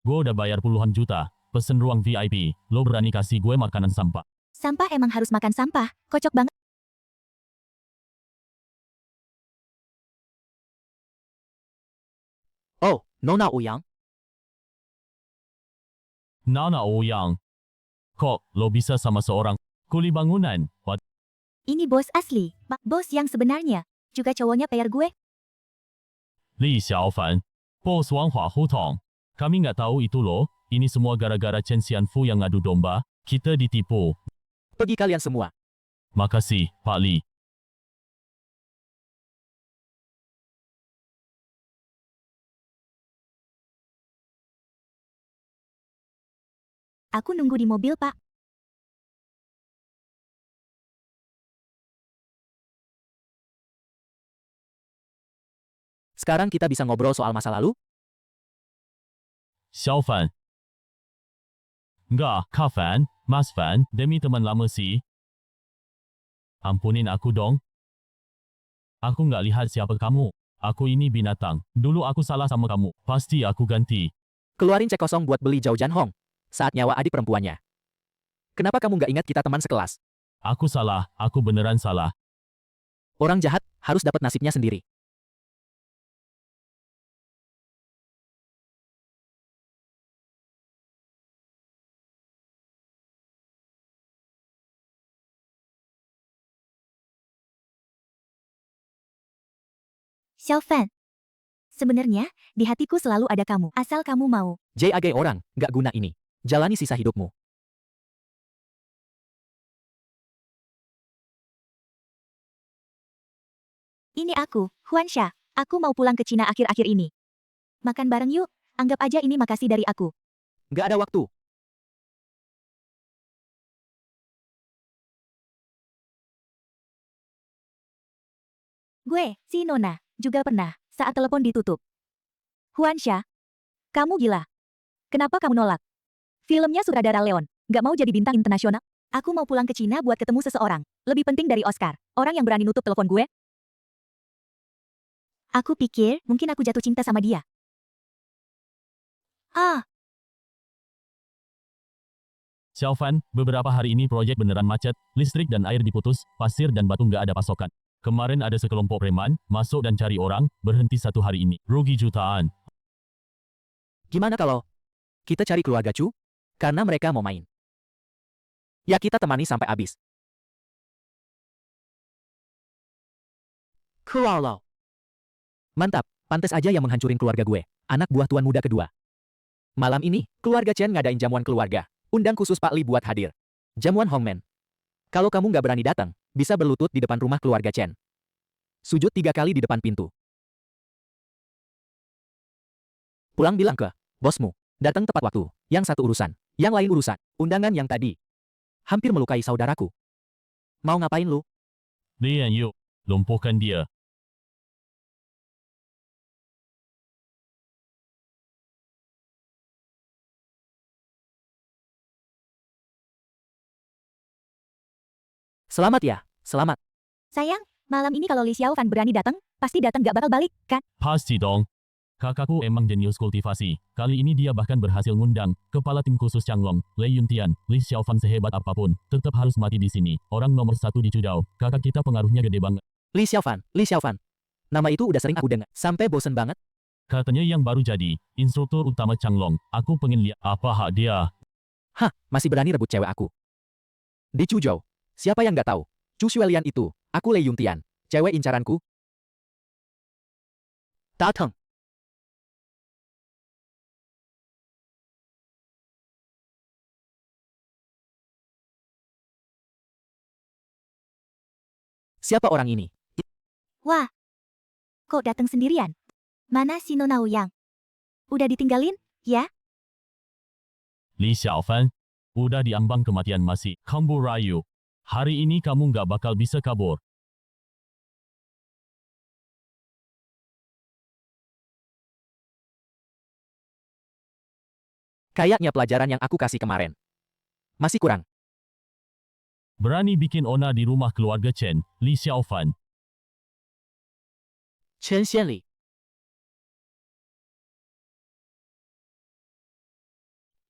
Gue udah bayar puluhan juta, pesen ruang VIP, lo berani kasih gue makanan sampah. Sampah emang harus makan sampah, kocok banget. Oh, Nona Ouyang. Nana Ouyang. Kok, lo bisa sama seorang kuli bangunan? What? Ini bos asli, bos yang sebenarnya. Juga cowoknya PR gue. Li Xiaofan. Bos Wang Hua Hutong. Kami nggak tahu itu loh, ini semua gara-gara Chen Xianfu yang ngadu domba, kita ditipu. Pergi kalian semua. Makasih, Pak Li. Aku nunggu di mobil, Pak. Sekarang kita bisa ngobrol soal masa lalu? Xiaofan. Enggak, Kak Fan, Mas Fan, demi teman lama sih. Ampunin aku dong. Aku nggak lihat siapa kamu. Aku ini binatang. Dulu aku salah sama kamu. Pasti aku ganti. Keluarin cek kosong buat beli Zhao Janhong. Saat nyawa adik perempuannya. Kenapa kamu nggak ingat kita teman sekelas? Aku salah. Aku beneran salah. Orang jahat harus dapat nasibnya sendiri. Xiaofan. Sebenarnya, di hatiku selalu ada kamu, asal kamu mau. JAG orang, nggak guna ini. Jalani sisa hidupmu. Ini aku, Huansha. Aku mau pulang ke Cina akhir-akhir ini. Makan bareng yuk, anggap aja ini makasih dari aku. Nggak ada waktu. Gue, si Nona, juga pernah, saat telepon ditutup. Huansha, kamu gila. Kenapa kamu nolak? Filmnya sutradara Leon, nggak mau jadi bintang internasional? Aku mau pulang ke Cina buat ketemu seseorang. Lebih penting dari Oscar, orang yang berani nutup telepon gue. Aku pikir mungkin aku jatuh cinta sama dia. Ah, Xiaofan, beberapa hari ini proyek beneran macet, listrik dan air diputus, pasir dan batu nggak ada pasokan. Kemarin ada sekelompok preman, masuk dan cari orang, berhenti 1 hari ini. Rugi jutaan. Gimana kalau kita cari keluarga Chu? Karena mereka mau main. Ya kita temani sampai habis. Kalau. Mantap, pantes aja yang menghancurin keluarga gue. Anak buah tuan muda kedua. Malam ini, keluarga Chen ngadain jamuan keluarga. Undang khusus Pak Li buat hadir. Jamuan Hongmen. Kalau kamu nggak berani datang, bisa berlutut di depan rumah keluarga Chen. Sujud 3 kali di depan pintu. Pulang bilang ke bosmu. Datang tepat waktu. Yang satu urusan. Yang lain urusan. Undangan yang tadi. Hampir melukai saudaraku. Mau ngapain lu? Lian yuk, lumpuhkan dia. Selamat ya, selamat. sayang, malam ini kalau Li Xiaofan berani datang, pasti datang gak bakal balik, kan? Pasti dong. Kakakku emang jenius kultivasi. Kali ini dia bahkan berhasil ngundang kepala tim khusus Changlong, Lei Yuntian, Li Xiaofan sehebat apapun, tetap harus mati di sini. Orang nomor 1 di Cudao. Kakak kita pengaruhnya gede banget. Li Xiaofan, Li Xiaofan. Nama itu udah sering aku dengar. Sampai bosen banget. Katanya yang baru jadi, instruktur utama Changlong. Aku pengen lihat apa hak dia. Hah, masih berani rebut cewek aku. Di Chuzhou, siapa yang nggak tahu? Chu Xuelian itu, aku Lei Yuntian, cewek incaranku. Dateng. Siapa orang ini? Wah, kok datang sendirian? Mana si Nona Ouyang? Udah ditinggalin, ya? Li Xiaofan, udah diambang kematian masih. Kamu rayu. Hari ini kamu nggak bakal bisa kabur. Kayaknya pelajaran yang aku kasih kemarin masih kurang. Berani bikin onar di rumah keluarga Chen, Li Xiaofan. Chen Xianli.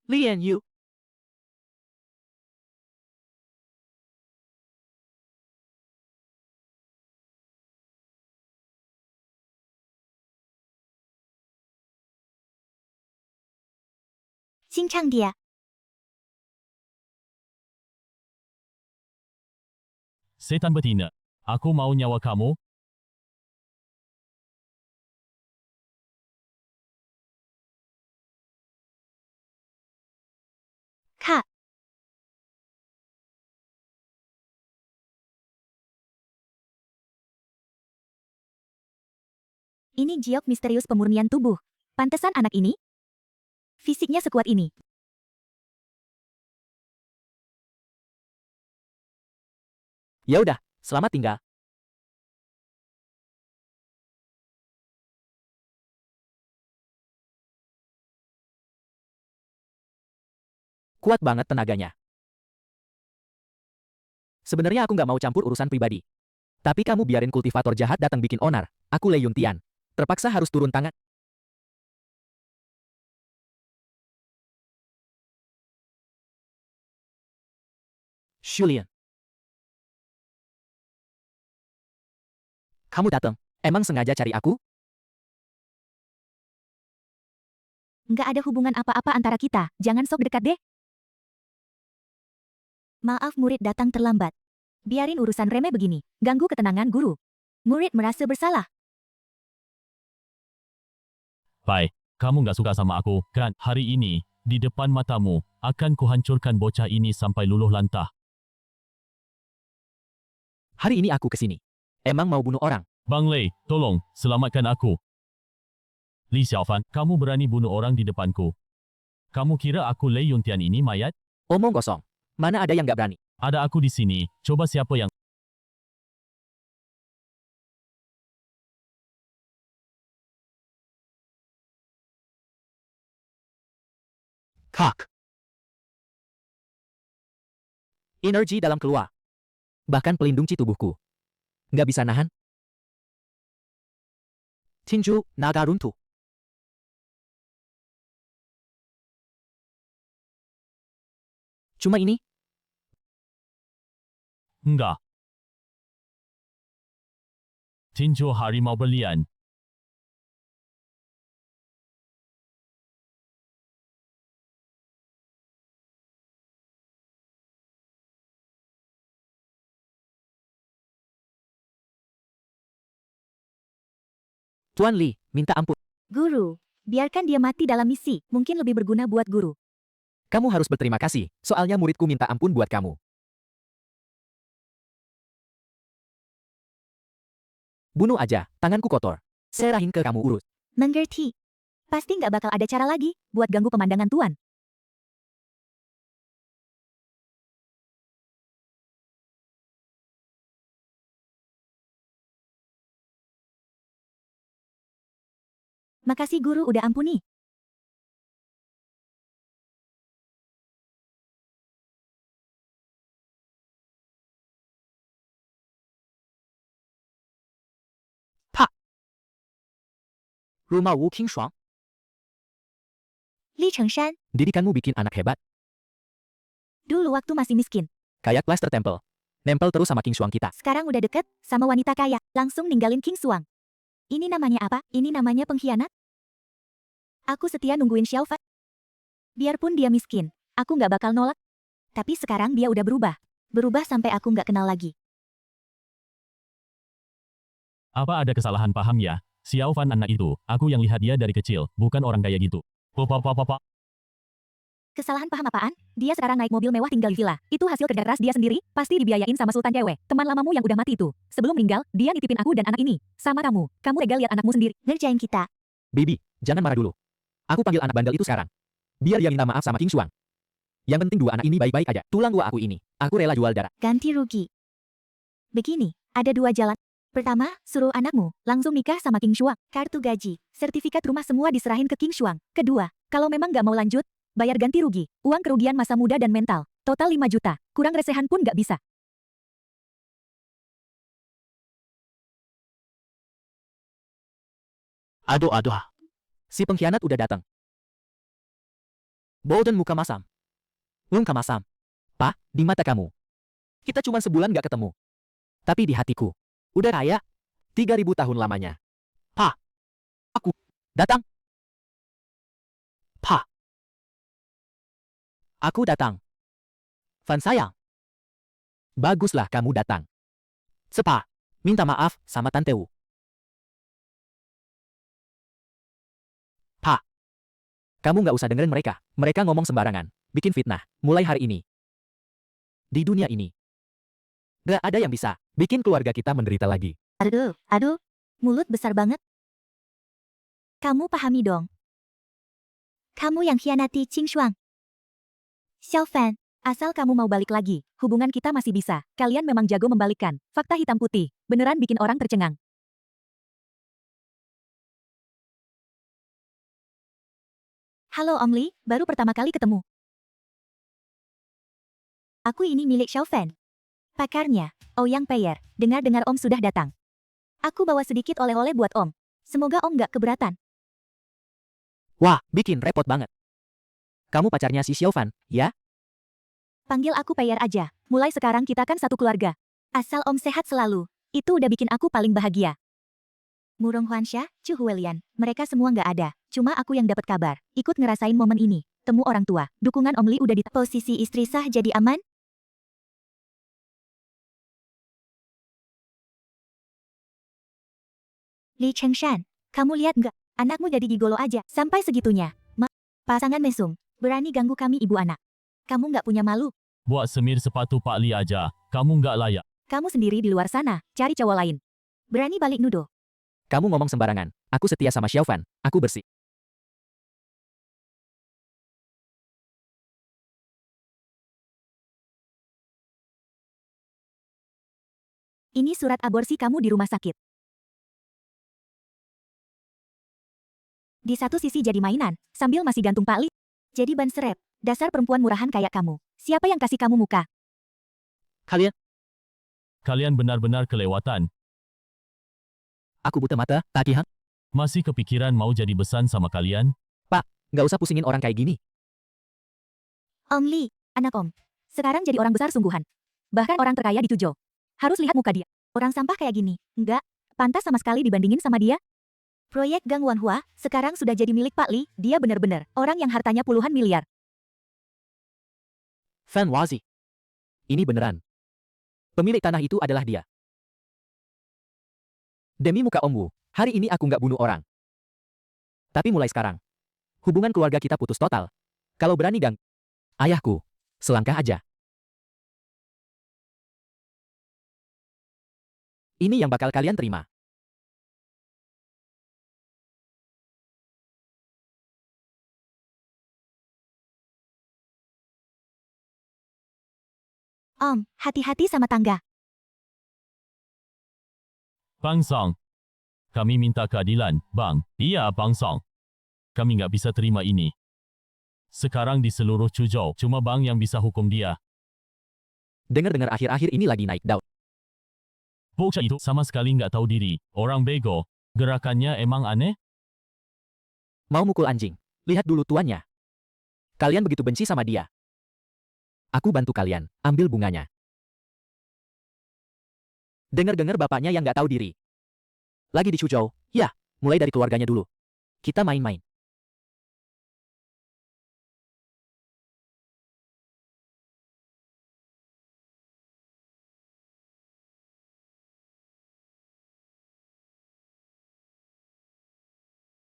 Lian Yu. Cincang dia. Setan betina. Aku mau nyawa kamu. Kak, ini giok misterius pemurnian tubuh. Pantesan anak ini fisiknya sekuat ini. Ya udah, selamat tinggal. Kuat banget tenaganya. Sebenarnya aku nggak mau campur urusan pribadi. Tapi kamu biarin kultivator jahat datang bikin onar. Aku Lei Yuntian. Terpaksa harus turun tangan. Shulian. Kamu datang. Emang sengaja cari aku? Nggak ada hubungan apa-apa antara kita. Jangan sok dekat deh. Maaf murid datang terlambat. Biarin urusan remeh begini. Ganggu ketenangan guru. Murid merasa bersalah. Pai, kamu nggak suka sama aku, kan? Hari ini, di depan matamu, akan kuhancurkan bocah ini sampai luluh lantah. Hari ini aku kesini. Emang mau bunuh orang? Bang Lei, tolong, selamatkan aku. Li Xiaofan, kamu berani bunuh orang di depanku. Kamu kira aku Lei Yuntian ini mayat? Omong kosong. Mana ada yang nggak berani? Ada aku di sini, coba siapa yang... Kak. Energi dalam keluar. Bahkan pelindung ci tubuhku. Nggak bisa nahan. Tinju, naga runtuh. Cuma ini, Enggak. Tinju harimau berlian. Tuan Li, minta ampun. Guru, biarkan dia mati dalam misi. Mungkin lebih berguna buat guru. Kamu harus berterima kasih, soalnya muridku minta ampun buat kamu. Bunuh aja, tanganku kotor. Serahin ke kamu urus. Mengerti. Pasti nggak bakal ada cara lagi buat ganggu pemandangan Tuan. Makasih guru udah ampuni. Rumah Wu Qingshuang, Li Chengshan, didikanmu bikin anak hebat. dulu waktu masih miskin. Kayak Cluster Temple. Nempel terus sama Qingshuang kita. Sekarang udah deket sama wanita kaya. Langsung ninggalin King Suang. Ini namanya apa? Ini namanya pengkhianat? Aku setia nungguin Xiaofan. Biarpun dia miskin, aku nggak bakal nolak. Tapi sekarang dia udah berubah. Berubah sampai aku nggak kenal lagi. Apa ada kesalahan paham ya? Xiaofan anak itu, aku yang lihat dia dari kecil, bukan orang kayak gitu. Papa. Kesalahan paham apaan? Dia sekarang naik mobil mewah tinggal di villa. Itu hasil kerja keras dia sendiri, pasti dibiayain sama sultan cewek. Teman lamamu yang udah mati itu. Sebelum meninggal, dia nitipin aku dan anak ini. Sama kamu. Kamu tega lihat anakmu sendiri. Ngerjain kita. Baby, jangan marah dulu. Aku panggil anak bandel itu sekarang. Biar dia minta maaf sama King Shuang. Yang penting dua anak ini baik-baik aja. Tulang gua aku ini. Aku rela jual darah. Ganti rugi. Begini, ada dua jalan. Pertama, suruh anakmu langsung nikah sama King Shuang. Kartu gaji, sertifikat rumah semua diserahin ke King Shuang. Kedua, kalau memang nggak mau lanjut, bayar ganti rugi, uang kerugian masa muda dan mental. Total 5 juta, kurang resehan pun nggak bisa. Aduh. Si pengkhianat udah datang. Bolden muka masam. Muka masam. Pak, di mata kamu. Kita cuma sebulan nggak ketemu. Tapi di hatiku, udah kaya 3.000 tahun lamanya. Pak, aku datang. Pak, aku datang. Fan sayang. Baguslah kamu datang. Sepa, minta maaf sama Tante Wu. Pak, kamu nggak usah dengerin mereka. Mereka ngomong sembarangan, bikin fitnah. Mulai hari ini. Di dunia ini, nggak ada yang bisa bikin keluarga kita menderita lagi. Aduh, mulut besar banget. Kamu pahami dong. Kamu yang khianati Qing Shuang. Xiao Fan, asal kamu mau balik lagi, hubungan kita masih bisa. Kalian memang jago membalikkan. Fakta hitam putih, beneran bikin orang tercengang. Halo Om Li, baru pertama kali ketemu. Aku ini milik Xiao Fan. Pakarnya, Ouyang Peier. Dengar-dengar Om sudah datang. Aku bawa sedikit oleh-oleh buat Om. Semoga Om nggak keberatan. Wah, bikin repot banget. Kamu pacarnya si Xiao Fan, ya? Panggil aku Peier aja. Mulai sekarang kita kan satu keluarga. Asal Om sehat selalu. Itu udah bikin aku paling bahagia. Murong Huansha, Chu Huelian, mereka semua nggak ada. Cuma aku yang dapat kabar. Ikut ngerasain momen ini. Temu orang tua. Dukungan Om Li udah di posisi istri sah jadi aman. Li Chengshan, kamu lihat nggak? Anakmu jadi gigolo aja. Sampai segitunya. Pasangan mesum. Berani ganggu kami ibu anak. Kamu nggak punya malu. Buat semir sepatu Pak Li aja. Kamu nggak layak. Kamu sendiri di luar sana. Cari cowok lain. Berani balik nuduh. Kamu ngomong sembarangan. Aku setia sama Xiao Fan. Aku bersih. Ini surat aborsi kamu di rumah sakit. Di satu sisi jadi mainan, sambil masih gantung Pak Li. Jadi ban serep. Dasar perempuan murahan kayak kamu. Siapa yang kasih kamu muka? Kalian benar-benar kelewatan. Aku buta mata, Takihan. Masih kepikiran mau jadi besan sama kalian? Nggak usah pusingin orang kayak gini. Om Li, anak Om. Sekarang jadi orang besar sungguhan. Bahkan orang terkaya di Tuzhou. Harus lihat muka dia. Orang sampah kayak gini. Enggak, pantas sama sekali dibandingin sama dia. Proyek Gang Wanhua sekarang sudah jadi milik Pak Li. Dia benar-benar orang yang hartanya puluhan miliar. Fan Wazi. Ini beneran. Pemilik tanah itu adalah dia. Demi muka Om Wu, hari ini aku nggak bunuh orang. Tapi mulai sekarang, hubungan keluarga kita putus total. Kalau berani gang, ayahku, selangkah aja. Ini yang bakal kalian terima. Om, hati-hati sama tangga. Bang Song. Kami minta keadilan, Bang. Iya, Bang Song. Kami nggak bisa terima ini. Sekarang di seluruh Chuzhou, cuma Bang yang bisa hukum dia. Dengar-dengar akhir-akhir ini lagi naik daun. Bocah itu sama sekali nggak tahu diri. Orang bego. Gerakannya emang aneh? Mau mukul anjing. Lihat dulu tuannya. Kalian begitu benci sama dia. Aku bantu kalian, ambil bunganya. Dengar-dengar bapaknya yang nggak tahu diri. Lagi di Chuzhou, ya, mulai dari keluarganya dulu. Kita main-main.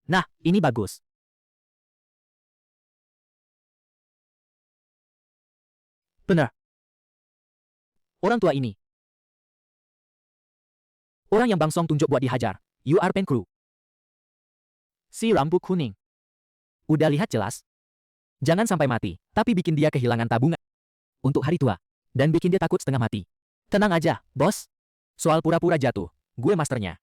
Nah, ini bagus. Benar. Orang tua ini. Orang yang Bang Song tunjuk buat dihajar. You are pen crew. Si rambut kuning. Udah lihat jelas? Jangan sampai mati, tapi bikin dia kehilangan tabungan untuk hari tua. Dan bikin dia takut setengah mati. Tenang aja, bos. Soal pura-pura jatuh, gue masternya.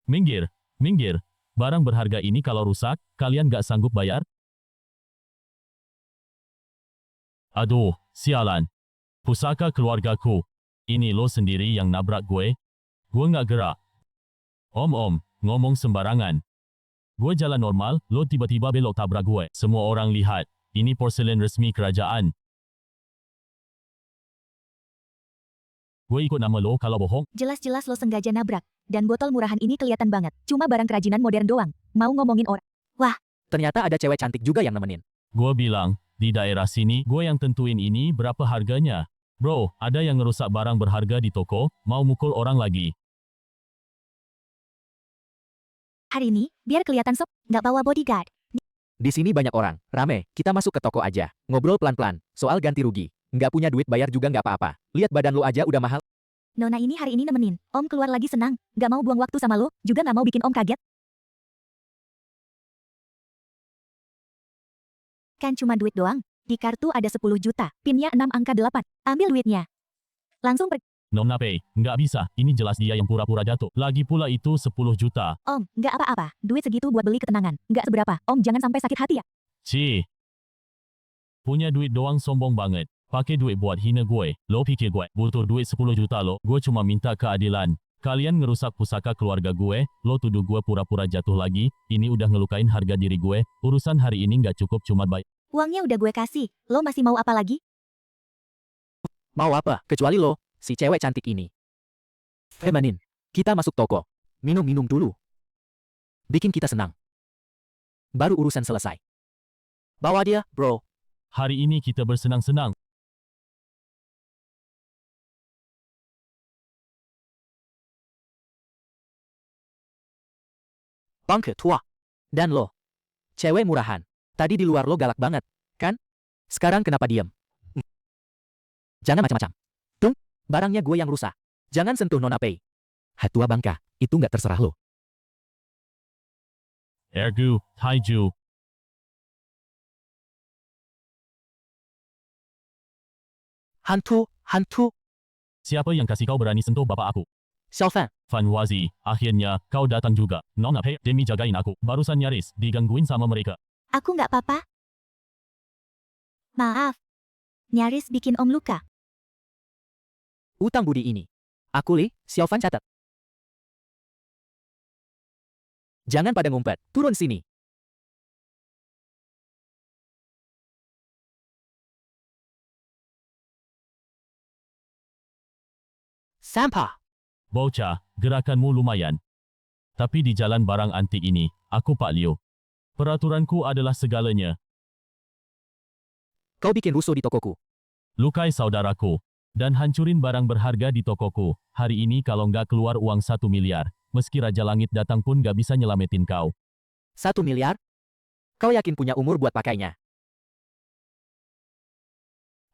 Minggir, minggir. Barang berharga ini kalau rusak, kalian gak sanggup bayar? Aduh, sialan. Pusaka keluargaku. Ini lo sendiri yang nabrak gue? Gue gak gerak. Om, ngomong sembarangan. Gue jalan normal, lo tiba-tiba belok tabrak gue. Semua orang lihat. Ini porselen resmi kerajaan. Gue ikut nama lo kalau bohong. Jelas-jelas lo sengaja nabrak. Dan botol murahan ini kelihatan banget. Cuma barang kerajinan modern doang. Mau ngomongin orang. Ternyata ada cewek cantik juga yang nemenin. Gue bilang, di daerah sini, gue yang tentuin ini berapa harganya. Bro, ada yang ngerusak barang berharga di toko, mau mukul orang lagi. Hari ini, biar kelihatan sok, nggak bawa bodyguard. Di sini banyak orang, rame, kita masuk ke toko aja. Ngobrol pelan-pelan, soal ganti rugi. Nggak punya duit bayar juga nggak apa-apa. Lihat badan lo aja udah mahal. Nona ini hari ini nemenin. Om keluar lagi senang. Nggak mau buang waktu sama lo, juga nggak mau bikin om kaget. Kan cuma duit doang. Di kartu ada 10 juta. Pinnya 6 angka 8. Ambil duitnya. Langsung pergi. Nona Pei, nggak bisa, ini jelas dia yang pura-pura jatuh. Lagi pula itu 10 juta. Om, nggak apa-apa. Duit segitu buat beli ketenangan. Nggak seberapa. Om jangan sampai sakit hati ya. Cih. Punya duit doang sombong banget. Pakai duit buat hina gue. Lo pikir gue butuh duit 10 juta lo? Gue cuma minta keadilan. Kalian ngerusak pusaka keluarga gue, lo tuduh gue pura-pura jatuh lagi, ini udah ngelukain harga diri gue, urusan hari ini nggak cukup cuma bayar. Uangnya udah gue kasih. Lo masih mau apa lagi? Mau apa, kecuali lo, si cewek cantik ini. Femanin, kita masuk toko. Minum-minum dulu. Bikin kita senang. Baru urusan selesai. Bawa dia, bro. Hari ini kita bersenang-senang. Bangke tua. Dan lo. Cewek murahan. Tadi di luar lo galak banget, kan? Sekarang kenapa diem? Jangan macam-macam. Tung, barangnya gue yang rusak. Jangan sentuh Nona Pei. Hatua bangka, itu nggak terserah lo. Ergu, Taiju. Hantu. Siapa yang kasih kau berani sentuh bapak aku? Xiaofan, Fan Wazi, akhirnya kau datang juga. Nona Pei, demi jagain aku. Barusan nyaris digangguin sama mereka. Aku nggak apa-apa. Maaf. Nyaris bikin om luka. utang budi ini. Aku Li, Xiaofan catat. Jangan pada ngumpet, turun sini. Sampah. Bocah, gerakanmu lumayan. Tapi di jalan barang antik ini, aku Pak Liu. Peraturanku adalah segalanya. Kau bikin rusuh di tokoku. Lukai saudaraku. Dan hancurin barang berharga di tokoku. Hari ini kalau nggak keluar uang 1 miliar, meski Raja Langit datang pun nggak bisa nyelamatin kau. 1 miliar? Kau yakin punya umur buat pakainya?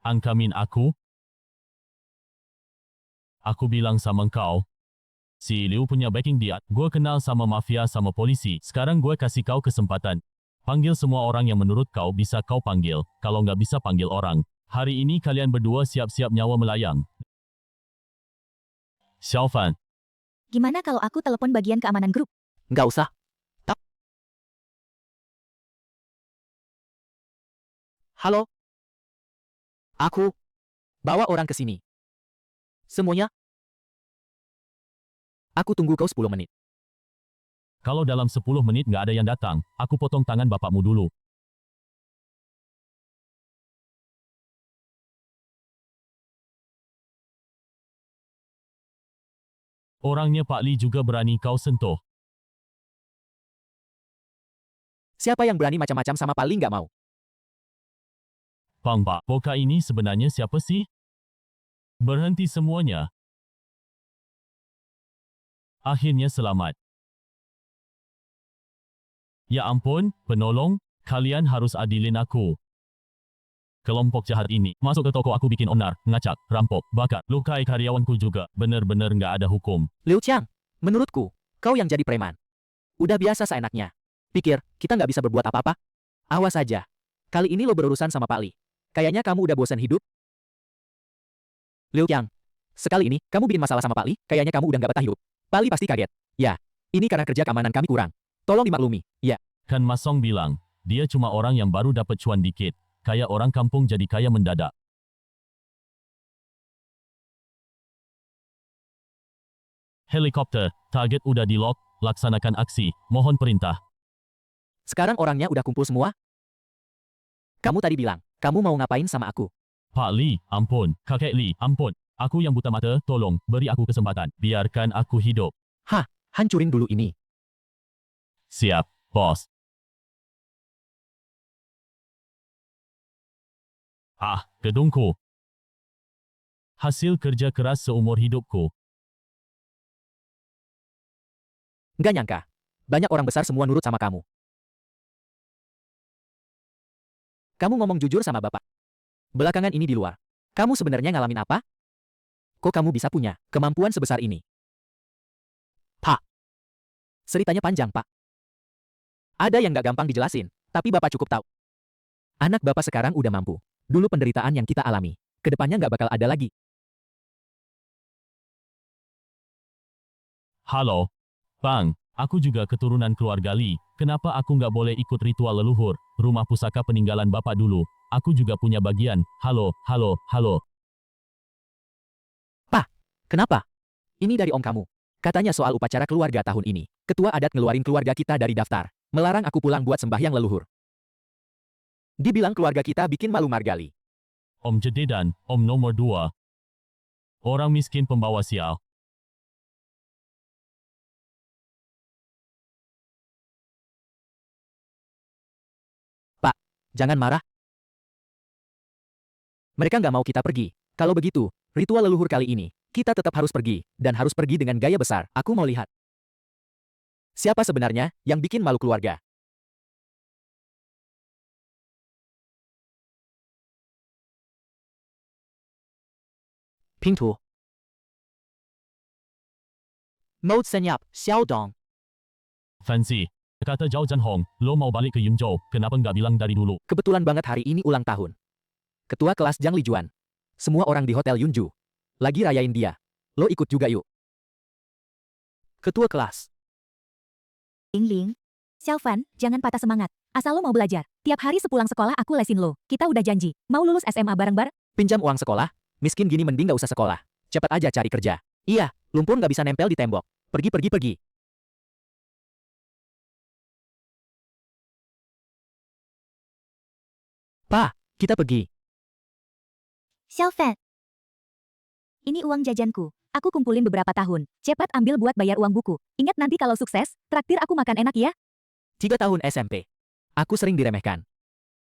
Angkamin aku? Aku bilang sama kau. Si Liu punya backing dia. Gue kenal sama mafia sama polisi. Sekarang gue kasih kau kesempatan. Panggil semua orang yang menurut kau bisa kau panggil. Kalau nggak bisa panggil orang. Hari ini kalian berdua siap-siap nyawa melayang. Xiaofan. Gimana kalau aku telepon bagian keamanan grup? Nggak usah. Halo? Aku. Bawa orang ke sini. Semuanya? Aku tunggu kau 10 menit. Kalau dalam 10 menit nggak ada yang datang, aku potong tangan bapakmu dulu. Orangnya Pak Li juga berani kau sentuh. Siapa yang berani macam-macam sama paling nggak mau? Bang Pak, Boka ini sebenarnya siapa sih? Berhenti semuanya. Akhirnya selamat. Ya ampun, penolong, kalian harus adilin aku. Kelompok jahat ini masuk ke toko aku bikin onar, ngacak, rampok, bakar, lukai karyawanku juga. Bener-bener nggak ada hukum. Liu Qiang, menurutku, kau yang jadi preman. Udah biasa seenaknya. Pikir, kita nggak bisa berbuat apa-apa? Awas aja. Kali ini lo berurusan sama Pak Li. Kayaknya kamu udah bosan hidup. Liu Qiang, sekali ini, kamu bikin masalah sama Pak Li, kayaknya kamu udah nggak betah hidup. Pak Li pasti kaget. Ya, ini karena kerja keamanan kami kurang. Tolong dimaklumi. Ya, Kan Mas Song bilang, dia cuma orang yang baru dapat cuan dikit. Kayak orang kampung jadi kaya mendadak. Helikopter, target udah di-lock, laksanakan aksi, mohon perintah. sekarang orangnya udah kumpul semua. Kamu tadi bilang, kamu mau ngapain sama aku? Pak Li, ampun. Kakek Li, ampun. Aku yang buta mata, tolong, beri aku kesempatan. Biarkan aku hidup. Hancurin dulu ini. Siap, bos. Gedungku. Hasil kerja keras seumur hidupku. Nggak nyangka. Banyak orang besar semua nurut sama kamu. Kamu ngomong jujur sama bapak. Belakangan ini di luar. Kamu sebenarnya ngalamin apa? Kok kamu bisa punya kemampuan sebesar ini? Pak. Ceritanya panjang, Pak. Ada yang nggak gampang dijelasin, tapi bapak cukup tahu. Anak bapak sekarang udah mampu. Dulu penderitaan yang kita alami, kedepannya nggak bakal ada lagi. Halo. Bang, aku juga keturunan keluarga Li. Kenapa aku nggak boleh ikut ritual leluhur? Rumah pusaka peninggalan bapak dulu. Aku juga punya bagian. Halo, halo, halo. Kenapa? Ini dari om kamu. Katanya soal upacara keluarga tahun ini. Ketua adat ngeluarin keluarga kita dari daftar. Melarang aku pulang buat sembahyang leluhur. Dibilang keluarga kita bikin malu Margali. Om Jededan, Om nomor 2. Orang miskin pembawa sial. Jangan marah. Mereka nggak mau kita pergi. Kalau begitu, ritual leluhur kali ini, kita tetap harus pergi, dan harus pergi dengan gaya besar. Aku mau lihat. Siapa sebenarnya yang bikin malu keluarga? Pintu. Mode senyap, Xiaodong. Fancy. Kata Zhao Zhanhong, lo mau balik ke Yunzhou, kenapa nggak bilang dari dulu? Kebetulan banget hari ini ulang tahun. Ketua kelas Zhang Lijuan. Semua orang di Hotel Yunju. Lagi rayain dia. Lo ikut juga yuk. Ketua kelas. Ling, Xiaofan, jangan patah semangat. Asal lo mau belajar. Tiap hari sepulang sekolah aku lesin lo. Kita udah janji. Mau lulus SMA bareng-bareng? Pinjam uang sekolah? Miskin gini mending gak usah sekolah. Cepat aja cari kerja. Iya, lumpur gak bisa nempel di tembok. Pergi, pergi, pergi. Pa, kita pergi. Xiaofan. Ini uang jajanku. Aku kumpulin beberapa tahun. Cepat ambil buat bayar uang buku. Ingat nanti kalau sukses, traktir aku makan enak ya. 3 tahun SMP. Aku sering diremehkan.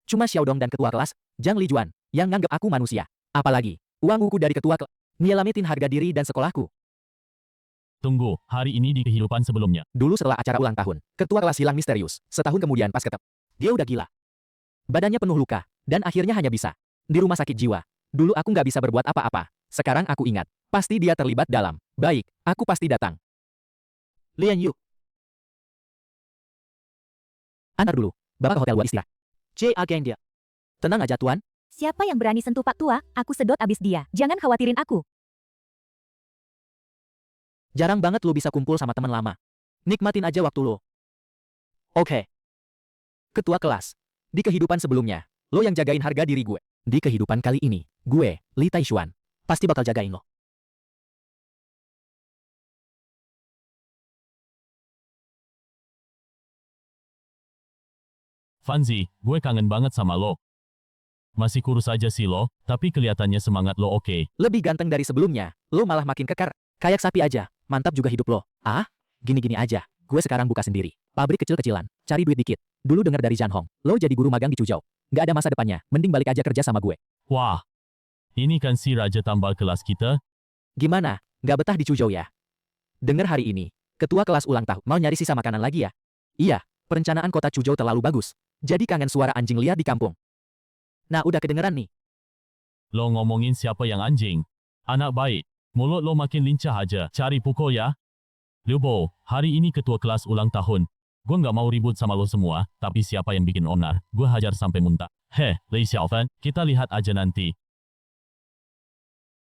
Cuma Xiaodong dan ketua kelas, Zhang Lijuan, yang nganggep aku manusia. Apalagi, uang buku dari ketua kelas. Nyelamatin harga diri dan sekolahku. Tunggu, hari ini di kehidupan sebelumnya. Dulu setelah acara ulang tahun, ketua kelas hilang misterius. Setahun kemudian pas ketemu. Dia udah gila. Badannya penuh luka, dan akhirnya hanya bisa di rumah sakit jiwa. Dulu aku nggak bisa berbuat apa-apa. Sekarang aku ingat, pasti dia terlibat dalam. Baik, aku pasti datang. Lian Yu. Antar dulu, bapak ke hotel buat istirahat. Geng dia. Tenang aja tuan. Siapa yang berani sentuh Pak Tua, aku sedot abis dia. Jangan khawatirin aku. Jarang banget lo bisa kumpul sama teman lama. Nikmatin aja waktu lo. Oke. Ketua kelas. Di kehidupan sebelumnya, lo yang jagain harga diri gue. Di kehidupan kali ini, gue, Li Taishuan, pasti bakal jagain lo. Fanzi, gue kangen banget sama lo. Masih kurus aja sih lo, tapi kelihatannya semangat lo oke. Lebih ganteng dari sebelumnya, lo malah makin kekar. Kayak sapi aja, mantap juga hidup lo. Gini-gini aja, gue sekarang buka sendiri. Pabrik kecil-kecilan, cari duit dikit. Dulu denger dari Zhanhong, lo jadi guru magang di Chuzhou. Nggak ada masa depannya, mending balik aja kerja sama gue. Wah, ini kan si raja tambal kelas kita. Gimana, nggak betah di Chuzhou ya? Dengar hari ini, ketua kelas ulang tahun mau nyari sisa makanan lagi ya? Iya, perencanaan kota Chuzhou terlalu bagus. Jadi kangen suara anjing liar di kampung. Nah, udah kedengeran nih. Lo ngomongin siapa yang anjing? Anak baik. Mulut lo makin lincah aja. Cari pukul ya. Liu Bo, hari ini ketua kelas ulang tahun. Gue nggak mau ribut sama lo semua, tapi siapa yang bikin onar, gue hajar sampai muntah. Heh, Lei Xiaofan, kita lihat aja nanti.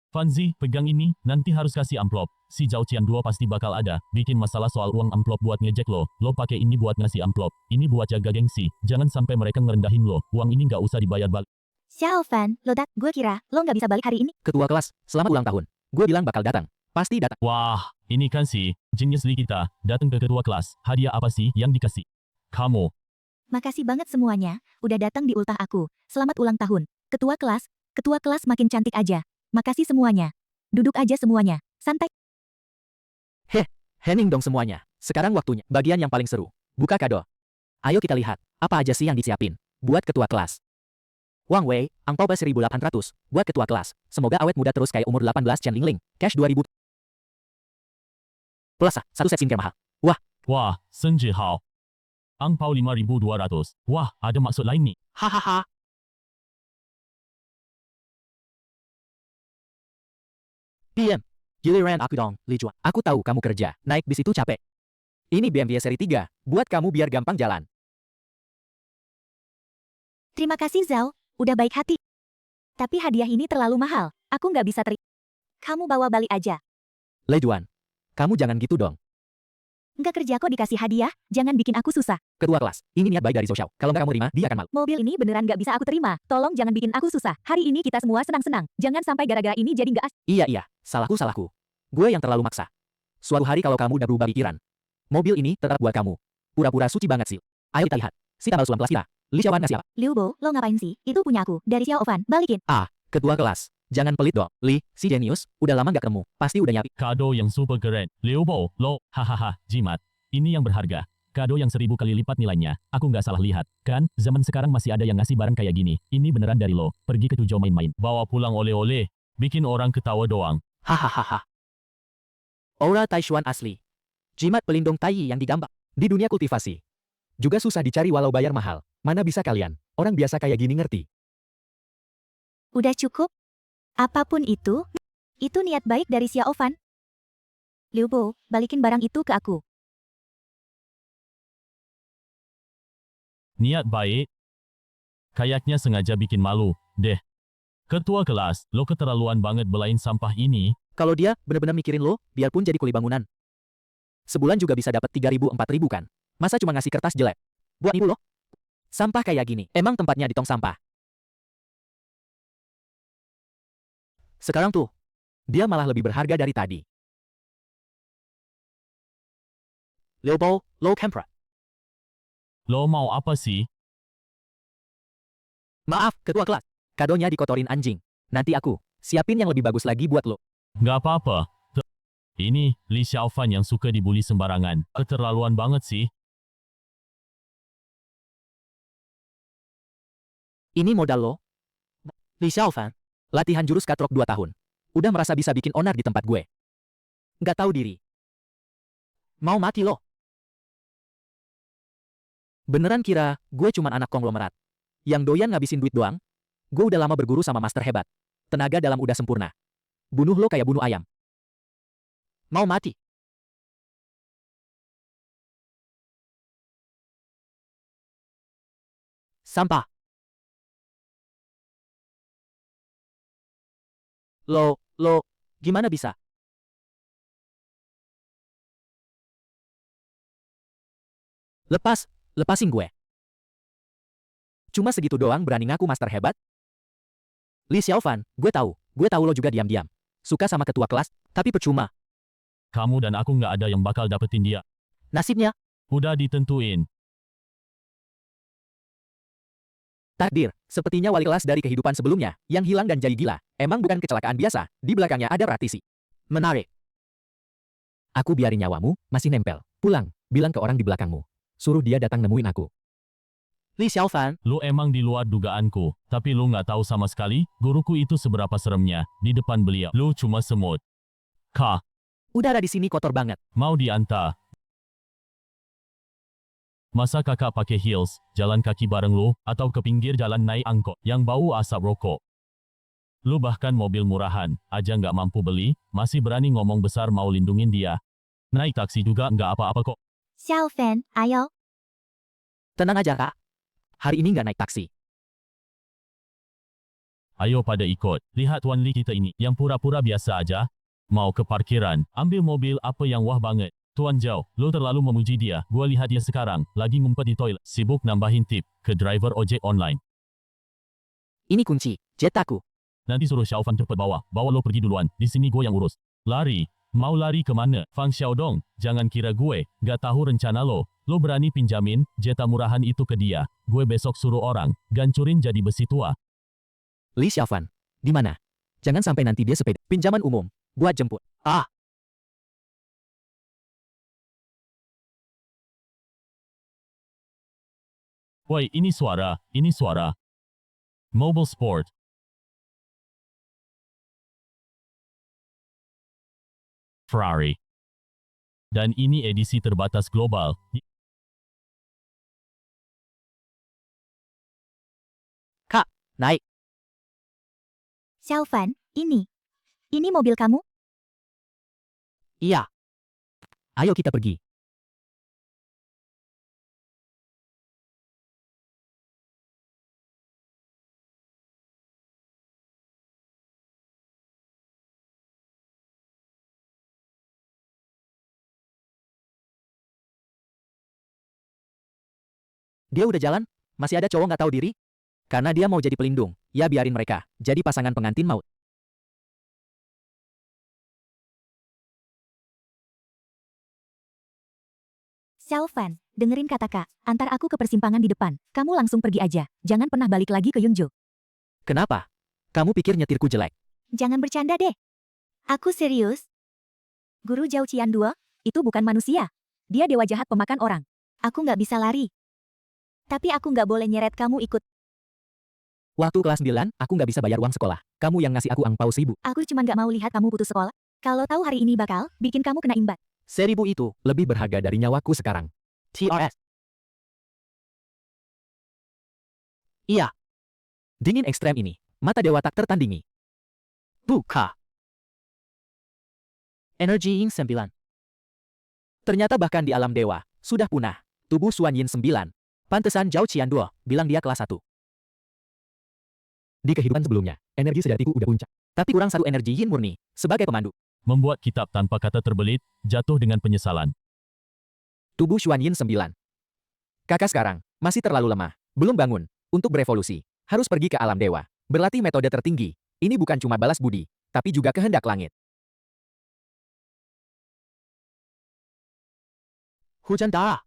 Fanzi, pegang ini, nanti harus kasih amplop. Si Zhao Qian 2 pasti bakal ada, bikin masalah soal uang amplop buat ngejek lo. Lo pakai ini buat ngasih amplop. Ini buat jaga gengsi. Jangan sampai mereka ngerendahin lo. Uang ini nggak usah dibayar balik. Xiaofan, lo gue kira lo nggak bisa balik hari ini. Ketua kelas, selamat ulang tahun. Gue bilang bakal datang. Pasti datang. Wah, ini kan si Genius Lee kita, datang ke ketua kelas. Hadiah apa sih yang dikasih? Kamu. Makasih banget semuanya, udah datang di ultah aku. Selamat ulang tahun. Ketua kelas makin cantik aja. Makasih semuanya. Duduk aja semuanya. Santai. Hening dong semuanya. Sekarang waktunya. Bagian yang paling seru. Buka kado. Ayo kita lihat. Apa aja sih yang disiapin. Buat ketua kelas. Wang Wei, angpau 1.800. Buat ketua kelas. Semoga awet muda terus kayak umur 18 Chen Lingling. Cash 2.000. Plus satu set skincare mahal. Wah, Seng Jihao. Angpau 5.200. Wah, ada maksud lain nih. Hahaha. PM. Giliran aku dong, Li Juan. Aku tahu kamu kerja. Naik bis itu capek. Ini BMW seri 3. Buat kamu biar gampang jalan. Terima kasih Zhao, udah baik hati. Tapi hadiah ini terlalu mahal. Aku nggak bisa Kamu bawa balik aja. Li Juan. Kamu jangan gitu dong. Nggak kerja kok dikasih hadiah, jangan bikin aku susah. Ketua kelas. Ini niat baik dari Zhou Xiao. Kalau nggak kamu terima, dia akan malu. Mobil ini beneran nggak bisa aku terima. Tolong jangan bikin aku susah. Hari ini kita semua senang-senang. Jangan sampai gara-gara ini jadi nggak Iya. Salahku. Gue yang terlalu maksa. Suatu hari kalau kamu udah berubah pikiran. Mobil ini tetap buat kamu. Pura-pura suci banget sih. Ayo kita lihat. Si tambal sulam kelas kita. Li Xiaowan ngasih apa? Liu Bo, lo ngapain sih? Itu punya aku. Dari Xiaofan, balikin. Ketua kelas. Jangan pelit dong. Li, si Genius, udah lama nggak ketemu. Pasti udah nyapi. Kado yang super keren. Liu Bo, lo, hahaha, jimat. Ini yang berharga. Kado yang 1000 kali lipat nilainya. Aku nggak salah lihat. Kan, zaman sekarang masih ada yang ngasih barang kayak gini. Ini beneran dari lo. Pergi ke Tuzhou main-main. Bawa pulang oleh-oleh. Bikin orang ketawa doang. Hahaha. Aura Taishuan asli. Jimat pelindung tai yang digambar. Di dunia kultivasi. Juga susah dicari walau bayar mahal. Mana bisa kalian? Orang biasa kayak gini ngerti. Udah cukup? Apapun itu niat baik dari Xiaofan. Liu Bo, balikin barang itu ke aku. Niat baik? Kayaknya sengaja bikin malu, deh. Ketua kelas, lo keterlaluan banget belain sampah ini. Kalau dia bener-bener mikirin lo, biarpun jadi kuli bangunan. Sebulan juga bisa dapat 3.000-4.000 kan? Masa cuma ngasih kertas jelek? Buat ibu lo? Sampah kayak gini, emang tempatnya di tong sampah. Sekarang tuh, dia malah lebih berharga dari tadi. Liu Bo, low camera. Lo mau apa sih? Maaf, ketua kelas. Kadonya dikotorin anjing. Nanti aku siapin yang lebih bagus lagi buat lo. Nggak apa-apa. Ini, Li Xiaofan yang suka dibully sembarangan. Keterlaluan banget sih. Ini modal lo. Li Xiaofan. Latihan jurus katrok 2 tahun. Udah merasa bisa bikin onar di tempat gue. Nggak tahu diri. Mau mati lo. Beneran kira gue cuman anak konglomerat. Yang doyan ngabisin duit doang? Gue udah lama berguru sama master hebat. Tenaga dalam udah sempurna. Bunuh lo kayak bunuh ayam. Mau mati. Sampah. Lo, gimana bisa? Lepasin gue. Cuma segitu doang berani ngaku master hebat? Li Xiaofan, gue tahu lo juga diam-diam. Suka sama ketua kelas, tapi percuma. Kamu dan aku nggak ada yang bakal dapetin dia. Nasibnya, Udah ditentuin. takdir, sepertinya wali kelas dari kehidupan sebelumnya, yang hilang dan jadi gila. Emang bukan kecelakaan biasa, di belakangnya ada praktisi. Menarik. Aku biarin nyawamu, masih nempel. Pulang, bilang ke orang di belakangmu. Suruh dia datang nemuin aku. Li Xiaofan, Lu emang di luar dugaanku, tapi lu nggak tahu sama sekali, guruku itu seberapa seremnya. Di depan beliau, lu cuma semut. Kah, udara di sini kotor banget. mau diantar? Masa kakak pakai heels, jalan kaki bareng lu, atau ke pinggir jalan naik angkot yang bau asap rokok. Lu bahkan mobil murahan, aja nggak mampu beli, masih berani ngomong besar mau lindungin dia. Naik taksi juga nggak apa-apa kok. Xiao Fan, ayo. Tenang aja, Kak. Hari ini nggak naik taksi. Ayo pada ikut, lihat Tuan Li kita ini, yang pura-pura biasa aja. Mau ke parkiran, ambil mobil apa yang wah banget. Tuan Zhao, lo terlalu memuji dia, gua lihat dia sekarang, lagi ngumpet di toilet, sibuk nambahin tip, ke driver ojek online. Ini kunci, jet aku. Nanti suruh Xiao Fan cepet bawa lo pergi duluan, di sini gue yang urus. Lari, mau lari kemana? Fang Xiaodong, jangan kira gue, gak tahu rencana lo. Lo berani pinjamin, jeta murahan itu ke dia, gue besok suruh orang, gancurin jadi besi tua. Li Xiaofan, di mana? Jangan sampai nanti dia sepeda pinjaman umum, buat jemput. Ah, Woi, ini suara. Mobile Sport. Ferrari. Dan ini edisi terbatas global. Kak, naik. Xiao Fan, ini mobil kamu? Iya. Ayo kita pergi. Dia udah jalan? Masih ada cowok nggak tahu diri? Karena dia mau jadi pelindung, ya biarin mereka jadi pasangan pengantin maut. Xiao Fan, dengerin kata Kak, antar aku ke persimpangan di depan. Kamu langsung pergi aja, jangan pernah balik lagi ke Yunju. Kenapa? Kamu pikir nyetirku jelek? Jangan bercanda deh. Aku serius. Guru Zhao Qianduo, itu bukan manusia. Dia dewa jahat pemakan orang. Aku nggak bisa lari. Tapi aku nggak boleh nyeret kamu ikut. Waktu kelas 9, aku nggak bisa bayar uang sekolah. Kamu yang ngasih aku angpau 1.000. Aku cuma nggak mau lihat kamu putus sekolah. Kalau tahu hari ini bakal bikin kamu kena imbat. 1.000 itu lebih berharga dari nyawaku sekarang. TRS. Iya. Dingin ekstrem ini, mata dewa tak tertandingi. Buka. Energy Yin 9. Ternyata bahkan di alam dewa, sudah punah. Tubuh Xuan Yin 9. Pantesan Zhao Qianduo bilang dia kelas 1. Di kehidupan sebelumnya, energi sejatiku udah puncak. Tapi kurang satu energi Yin murni, sebagai pemandu. Membuat kitab tanpa kata terbelit, jatuh dengan penyesalan. Tubuh Xuan Yin 9. Kakak sekarang, masih terlalu lemah. Belum bangun, untuk berevolusi. Harus pergi ke alam dewa. Berlatih metode tertinggi. Ini bukan cuma balas budi, tapi juga kehendak langit. Hujan darah.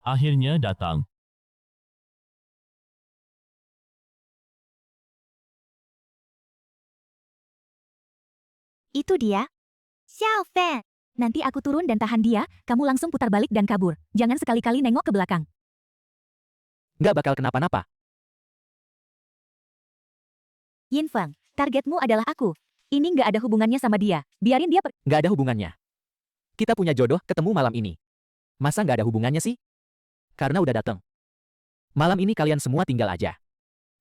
Akhirnya datang. Itu dia. Xiao Fan. Nanti aku turun dan tahan dia, kamu langsung putar balik dan kabur. Jangan sekali-kali nengok ke belakang. Nggak bakal kenapa-napa. Yin Feng, targetmu adalah aku. Ini nggak ada hubungannya sama dia. Biarin dia pergi. Nggak ada hubungannya. Kita punya jodoh ketemu malam ini. Masa nggak ada hubungannya sih? Karena udah datang. Malam ini kalian semua tinggal aja.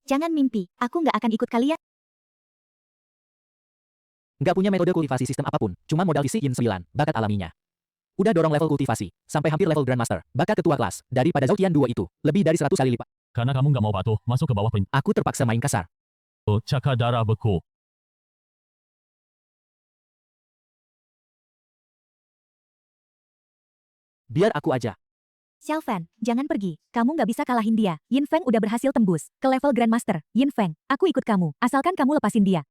Jangan mimpi, aku nggak akan ikut kalian. Nggak punya metode kultivasi sistem apapun, cuma modal fisik Yin 9, bakat alaminya. Udah dorong level kultivasi, sampai hampir level Grandmaster, bakat ketua kelas, daripada Zhao Qianduo itu, lebih dari 100 kali lipat. Karena kamu nggak mau patuh, masuk ke bawah perintah. Aku terpaksa main kasar. Cakar darah beku. Biar aku aja. Xiao Fan, jangan pergi. Kamu nggak bisa kalahin dia. Yin Feng udah berhasil tembus ke level Grandmaster. Yin Feng, aku ikut kamu, asalkan kamu lepasin dia.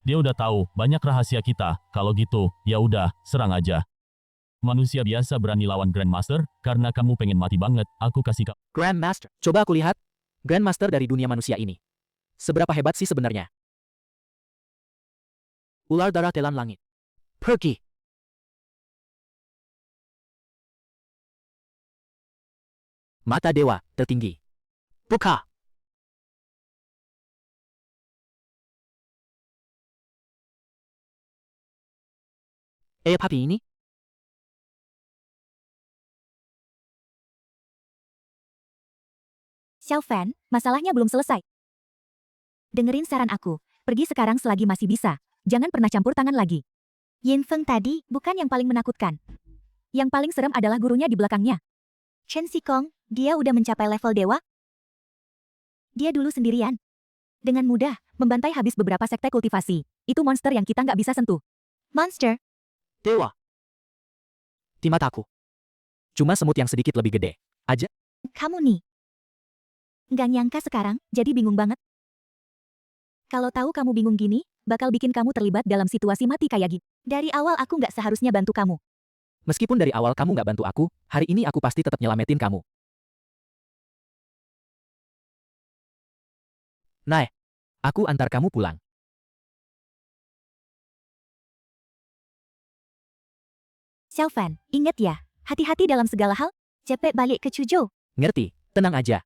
Dia udah tahu banyak rahasia kita. Kalau gitu, ya udah, serang aja. Manusia biasa berani lawan Grandmaster, karena kamu pengen mati banget, aku kasih kamu. Grandmaster. Coba aku lihat. Grandmaster dari dunia manusia ini. Seberapa hebat sih sebenarnya? Ular darah telan langit. Pergi. Mata dewa tertinggi. Buka. Papi ini? Xiao Fan, masalahnya belum selesai. Dengerin saran aku, pergi sekarang selagi masih bisa. Jangan pernah campur tangan lagi. Yin Feng tadi bukan yang paling menakutkan. Yang paling serem adalah gurunya di belakangnya. Chen Xikong, dia udah mencapai level dewa? Dia dulu sendirian. Dengan mudah, membantai habis beberapa sekte kultivasi. Itu monster yang kita nggak bisa sentuh. Monster? Dewa. Di mataku. Cuma semut yang sedikit lebih gede. Aja. Kamu nih. Nggak nyangka sekarang, jadi bingung banget. Kalau tahu kamu bingung gini, bakal bikin kamu terlibat dalam situasi mati kayak gini. Dari awal aku nggak seharusnya bantu kamu. Meskipun dari awal kamu nggak bantu aku, hari ini aku pasti tetap nyelamatin kamu. Nah, aku antar kamu pulang. Xiao Fan, ingat ya, hati-hati dalam segala hal. Cepet balik ke Chuzhou. Ngerti? Tenang aja.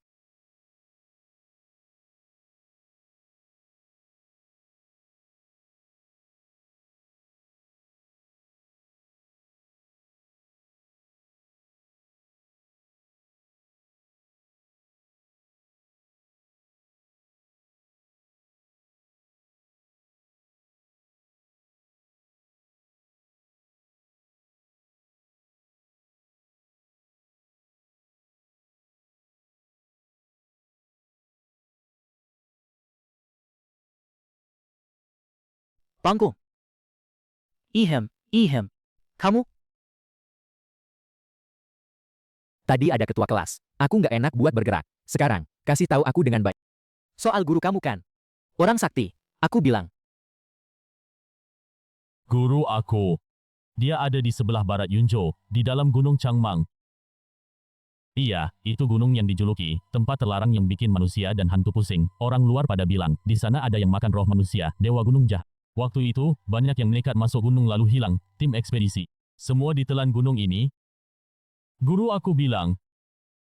Panggung. Ihem. Kamu? Tadi ada ketua kelas. Aku nggak enak buat bergerak. Sekarang, kasih tahu aku dengan baik. Soal guru kamu kan? Orang sakti. Aku bilang. Guru aku. Dia ada di sebelah barat Yunzhou, di dalam Gunung Changmang. Iya, itu gunung yang dijuluki, tempat terlarang yang bikin manusia dan hantu pusing. Orang luar pada bilang, di sana ada yang makan roh manusia, dewa gunung jahat. Waktu itu, banyak yang nekat masuk gunung lalu hilang, tim ekspedisi. Semua ditelan gunung ini. Guru aku bilang,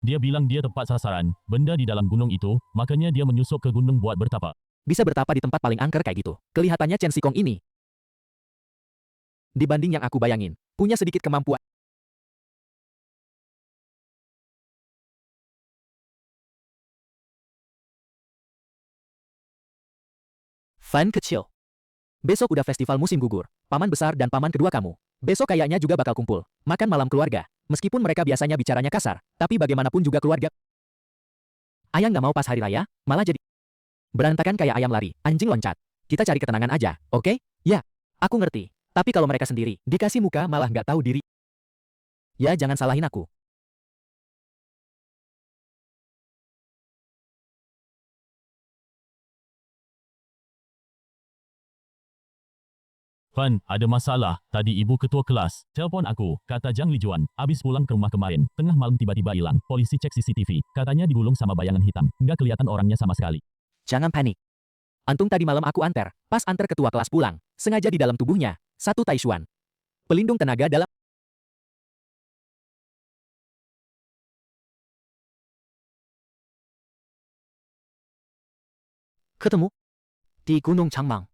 dia bilang dia tepat sasaran, benda di dalam gunung itu, makanya dia menyusup ke gunung buat bertapa. Bisa bertapa di tempat paling angker kayak gitu. Kelihatannya Chen Xikong ini. Dibanding yang aku bayangin, punya sedikit kemampuan. Fan kecil. Besok udah festival musim gugur. Paman besar dan paman kedua kamu. Besok kayaknya juga bakal kumpul. Makan malam keluarga. Meskipun mereka biasanya bicaranya kasar, tapi bagaimanapun juga keluarga. Ayah nggak mau pas hari raya, malah jadi berantakan kayak ayam lari, anjing loncat. Kita cari ketenangan aja, oke? Ya, aku ngerti. Tapi kalau mereka sendiri, dikasih muka malah nggak tahu diri. Ya jangan salahin aku. Fan, ada masalah. Tadi ibu ketua kelas telepon aku, kata Zhang Lijuan, abis pulang ke rumah kemarin, tengah malam tiba-tiba hilang. Polisi cek CCTV, katanya digulung sama bayangan hitam, nggak kelihatan orangnya sama sekali. Jangan panik. Antung tadi malam aku antar, pas antar ketua kelas pulang, sengaja di dalam tubuhnya, satu Taishuan. Pelindung tenaga dalam. Ketemu? Di Gunung Changmang.